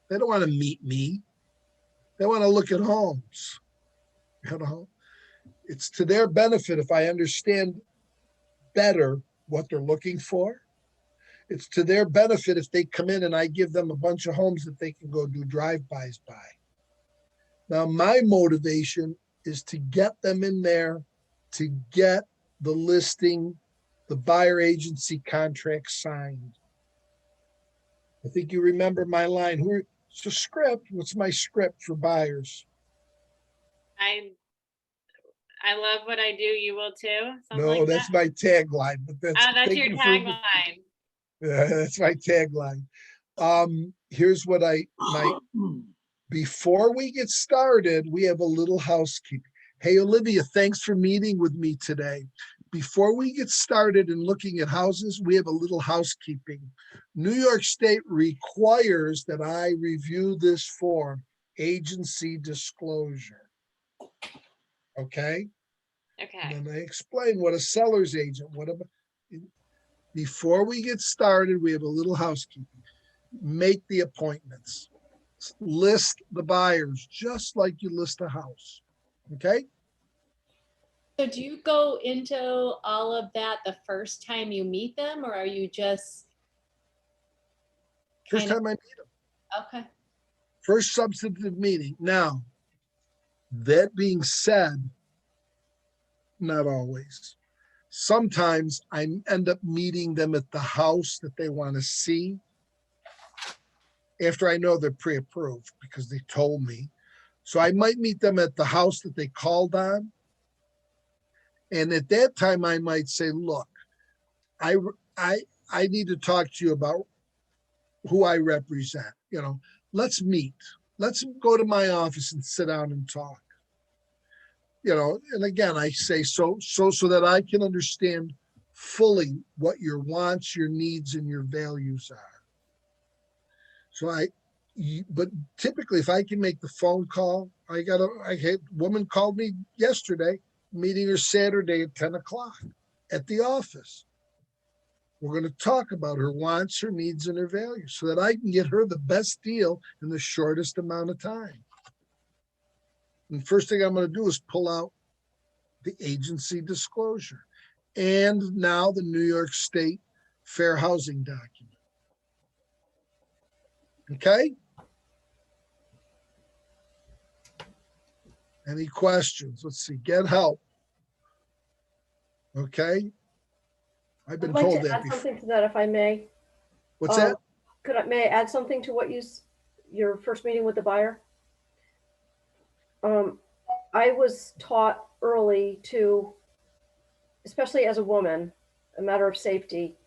They don't want to meet me. They want to look at homes. You know, it's to their benefit if I understand better what they're looking for. It's to their benefit if they come in and I give them a bunch of homes that they can go do drive-bys by. Now, my motivation is to get them in there, to get the listing, the buyer agency contract signed. I think you remember my line. It's a script. What's my script for buyers? I love what I do. You will too. Something No, like that's that. my tagline. But That's your thank you for- tagline. Yeah, that's my tagline. Here's what before we get started, we have a little housekeeping. Hey, Olivia, thanks for meeting with me today. Before we get started and looking at houses, we have a little housekeeping. New York State requires that I review this form, agency disclosure. Okay? Okay. And then I explain what a seller's agent, before we get started, we have a little housekeeping. Make the appointments. List the buyers just like you list a house. Okay? So do you go into all of that the first time you meet them, or are you just? First time I meet them. Okay. First substantive meeting. Now, that being said, not always. Sometimes I end up meeting them at the house that they want to see after I know they're pre-approved because they told me. So I might meet them at the house that they called on. And at that time, I might say, look, I need to talk to you about who I represent. You know, let's meet. Let's go to my office and sit down and talk. You know, and again, I say so that I can understand fully what your wants, your needs, and your values are. So but typically if I can make the phone call, I had a woman called me yesterday, meeting her Saturday at 10 o'clock at the office. We're going to talk about her wants, her needs, and her values so that I can get her the best deal in the shortest amount of time. And first thing I'm going to do is pull out the agency disclosure and now the New York State Fair Housing document. Okay? Any questions? Let's see. Get help. Okay? I've been I'd like told to that add before. something to that if I may. What's that? May I add something to what your first meeting with the buyer? I was taught early to, especially as a woman, a matter of safety,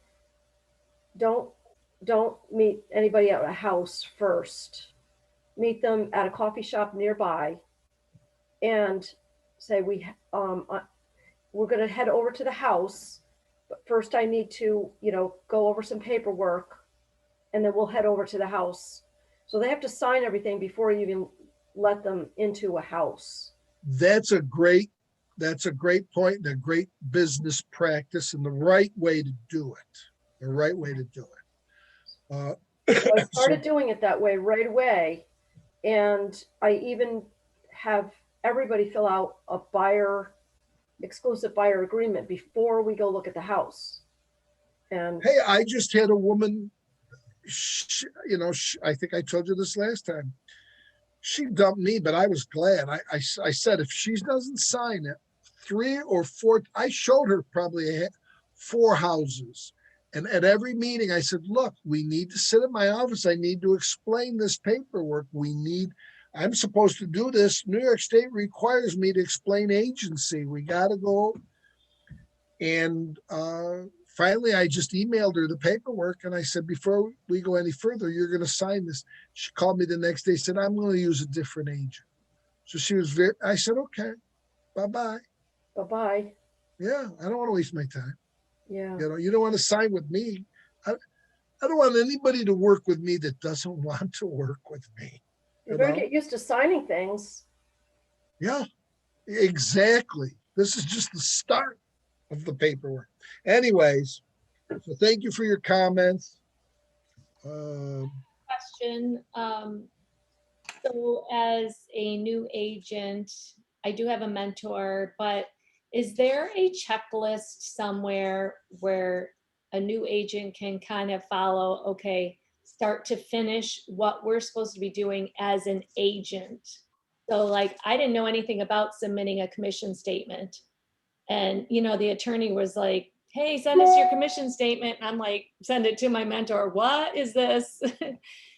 don't meet anybody at a house first. Meet them at a coffee shop nearby and say, we're going to head over to the house, but first I need to, go over some paperwork and then we'll head over to the house. So they have to sign everything before you even let them into a house. That's a great point and a great business practice and the right way to do it. The right way to do it. So I started doing it that way right away. And I even have everybody fill out a exclusive buyer agreement before we go look at the house. And hey, I just had a woman, I think I told you this last time. She dumped me, but I was glad. I said, if she doesn't sign it, 3 or 4, I showed her probably 4 houses. And at every meeting, I said, look, we need to sit at my office. I need to explain this paperwork. I'm supposed to do this. New York State requires me to explain agency. We got to go. And finally, I just emailed her the paperwork. And I said, before we go any further, you're going to sign this. She called me the next day, said, I'm going to use a different agent. So she was I said, okay, bye-bye. Bye-bye. Yeah, I don't want to waste my time. Yeah. You don't want to sign with me. I don't want anybody to work with me that doesn't want to work with me. You better get used to signing things. Yeah, exactly. This is just the start of the paperwork. Anyways, so thank you for your comments. Question. So as a new agent, I do have a mentor, but is there a checklist somewhere where a new agent can kind of follow, okay, start to finish what we're supposed to be doing as an agent? So like, I didn't know anything about submitting a commission statement. And, the attorney was like, hey, send us your commission statement. And I'm like, send it to my mentor. What is this?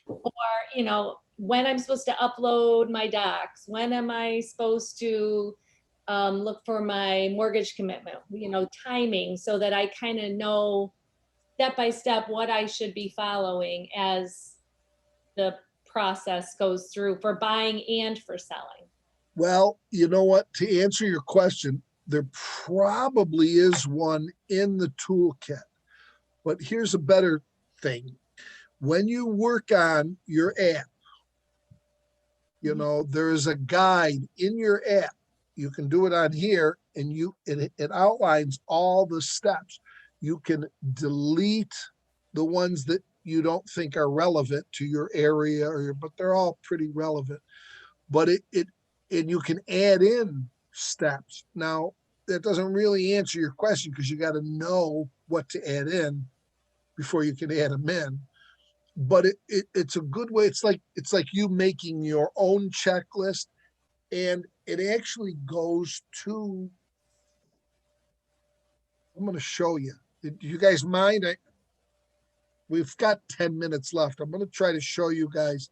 Or, when I'm supposed to upload my docs, when am I supposed to look for my mortgage commitment, timing, so that I kind of know step by step what I should be following as the process goes through for buying and for selling. Well, you know what? To answer your question, there probably is one in the toolkit. But here's a better thing. When you work on your app, there is a guide in your app. You can do it on here, and it outlines all the steps. You can delete the ones that you don't think are relevant to your area, but they're all pretty relevant. But and you can add in steps. Now, that doesn't really answer your question, because you got to know what to add in before you can add them in. But it's a good way. It's like you making your own checklist, and it actually goes to, I'm going to show you. Do you guys mind? We've got 10 minutes left. I'm going to try to show you guys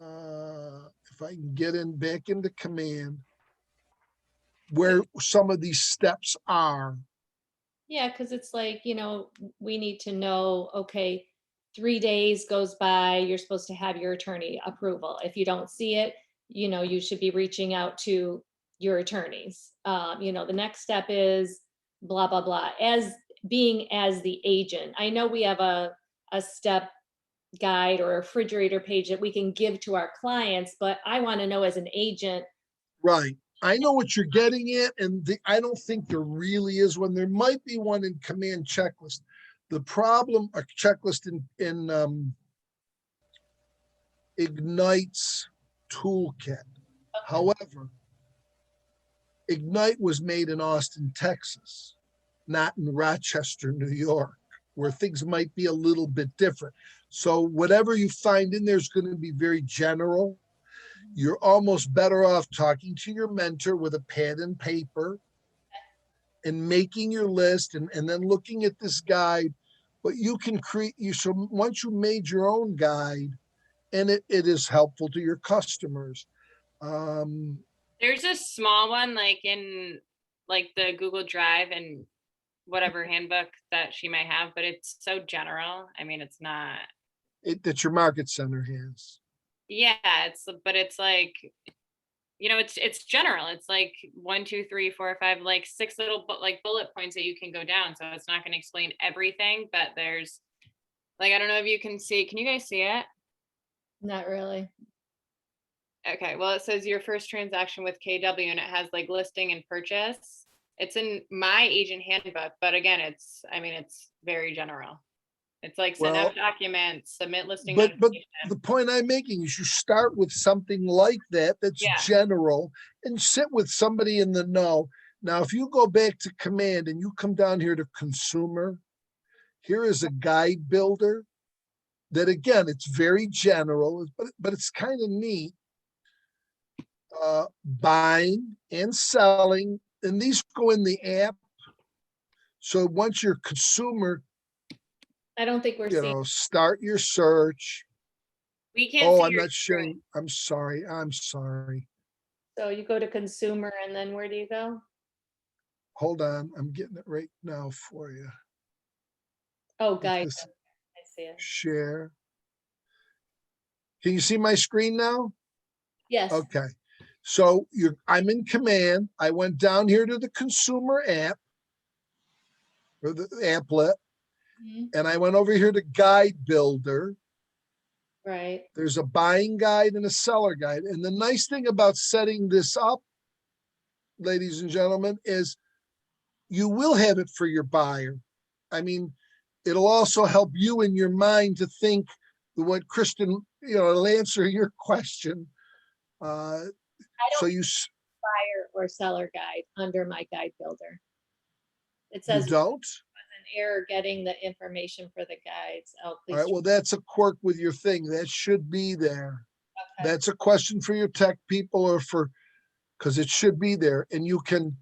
if I can get back into Command where some of these steps are. Yeah, because it's like, we need to know, okay, 3 days goes by, you're supposed to have your attorney approval. If you don't see it, you should be reaching out to your attorneys. The next step is blah, blah, blah. As the agent, I know we have a step guide or a refrigerator page that we can give to our clients, but I want to know as an agent. Right. I know what you're getting at, and I don't think there really is one. There might be one in Command Checklist. The problem, a checklist in Ignite's toolkit. Okay. However, Ignite was made in Austin, Texas, not in Rochester, New York, where things might be a little bit different. So whatever you find in there is going to be very general. You're almost better off talking to your mentor with a pad and paper and making your list and then looking at this guide. But you can so once you made your own guide, and it is helpful to your customers. There's a small one like in the Google Drive and whatever handbook that she might have, but it's so general. I mean, it's not. That your market center has. Yeah, it's like, it's general. It's like 1, 2, 3, 4, 5, like 6 little bullet points that you can go down. So it's not going to explain everything, but there's I don't know if you can see. Can you guys see it? Not really. Okay, well, it says your first transaction with KW, and it has listing and purchase. It's in my agent handbook, but again, it's very general. It's like send out documents, submit listing. But the point I'm making is you start with something like that that's general, and sit with somebody in the know. Now, if you go back to Command and you come down here to Consumer, here is a guide builder that, again, it's very general, but it's kind of neat. Buying and selling, and these go in the app. So once you're Consumer, I don't think we're seeing. Start your search. We can't. Oh, I'm not sharing. I'm sorry. So you go to Consumer, and then where do you go? Hold on. I'm getting it right now for you. Oh, guide. I see it. Share. Can you see my screen now? Yes. Okay. So I'm in Command. I went down here to the Consumer app, or the applet. And I went over here to Guide Builder. Right. There's a buying guide and a seller guide. And the nice thing about setting this up, ladies and gentlemen, is you will have it for your buyer. I mean, it'll also help you in your mind to think, the one Kristen, it'll answer your question. I So don't you buyer or seller guide under my guide builder. It you says don't? an error getting the information for the guides. Oh, All please. right, well, that's a quirk with your thing. That should be there. Okay. That's a question for your tech people or because it should be there. And you can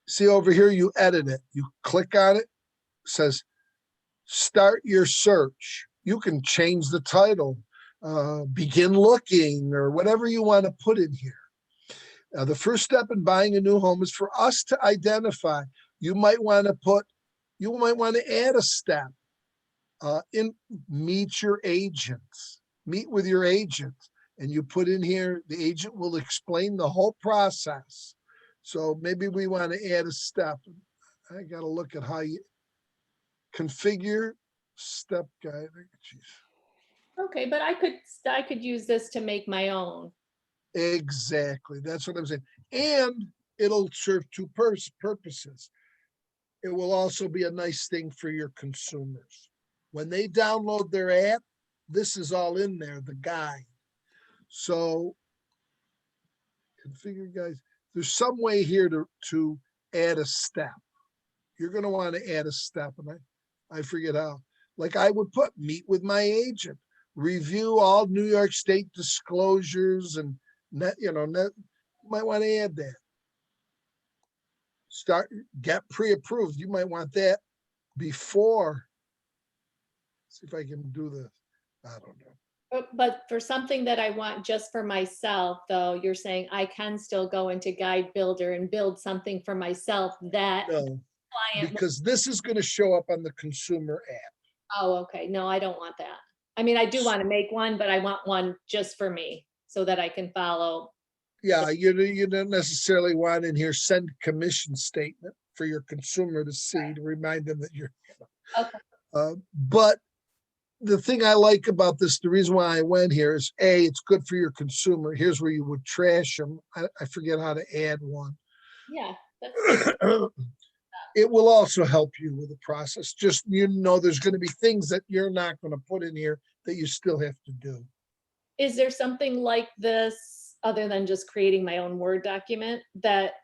see over here, you edit it. You click on it, says, start your search. You can change the title, begin looking, or whatever you want to put in here. The first step in buying a new home is for us to identify. You might want to add a step meet your agents, meet with your agent. And you put in here, the agent will explain the whole process. So maybe we want to add a step. I got to look at how you configure step guide. Jeez. Okay, but I could use this to make my own. Exactly. That's what I'm saying. And it'll serve two purposes. It will also be a nice thing for your consumers. When they download their app, this is all in there, the guide. So configure guys, there's some way here to add a step. You're going to want to add a step, and I forget how. Like I would put meet with my agent, review all New York State disclosures, and might want to add that. Get pre-approved. You might want that before. See if I can do this. I don't know. But for something that I want just for myself, though, you're saying I can still go into Guide Builder and build something for myself that No, client. because this is going to show up on the consumer app. Oh, okay. No, I don't want that. I mean, I do want to make one, but I want one just for me so that I can follow. Yeah, you don't necessarily want in here send commission statement for your consumer to see, to remind them that you're. Okay. But the thing I like about this, the reason why I went here is it's good for your consumer. Here's where you would trash them. I forget how to add one. Yeah. That's It will also help you with the process. Just, there's going to be things that you're not going to put in here that you still have to do. Is there something like this other than just creating my own Word document that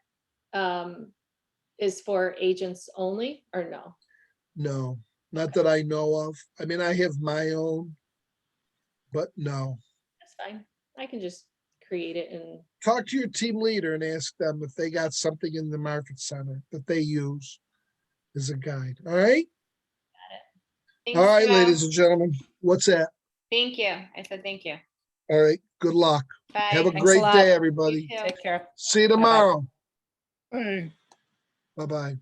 is for agents only or no? No, not that I know of. I mean, I have my own, but no. That's fine. I can just create it and Talk to your team leader and ask them if they got something in the market center that they use as a guide. All right. Thanks, All right, Joe. ladies and gentlemen. What's that? Thank you. I said thank you. All right. Good luck. Bye. Have a Thanks a great lot. day, everybody. You too. Take care. See you Bye-bye. tomorrow. Hey. Bye-bye.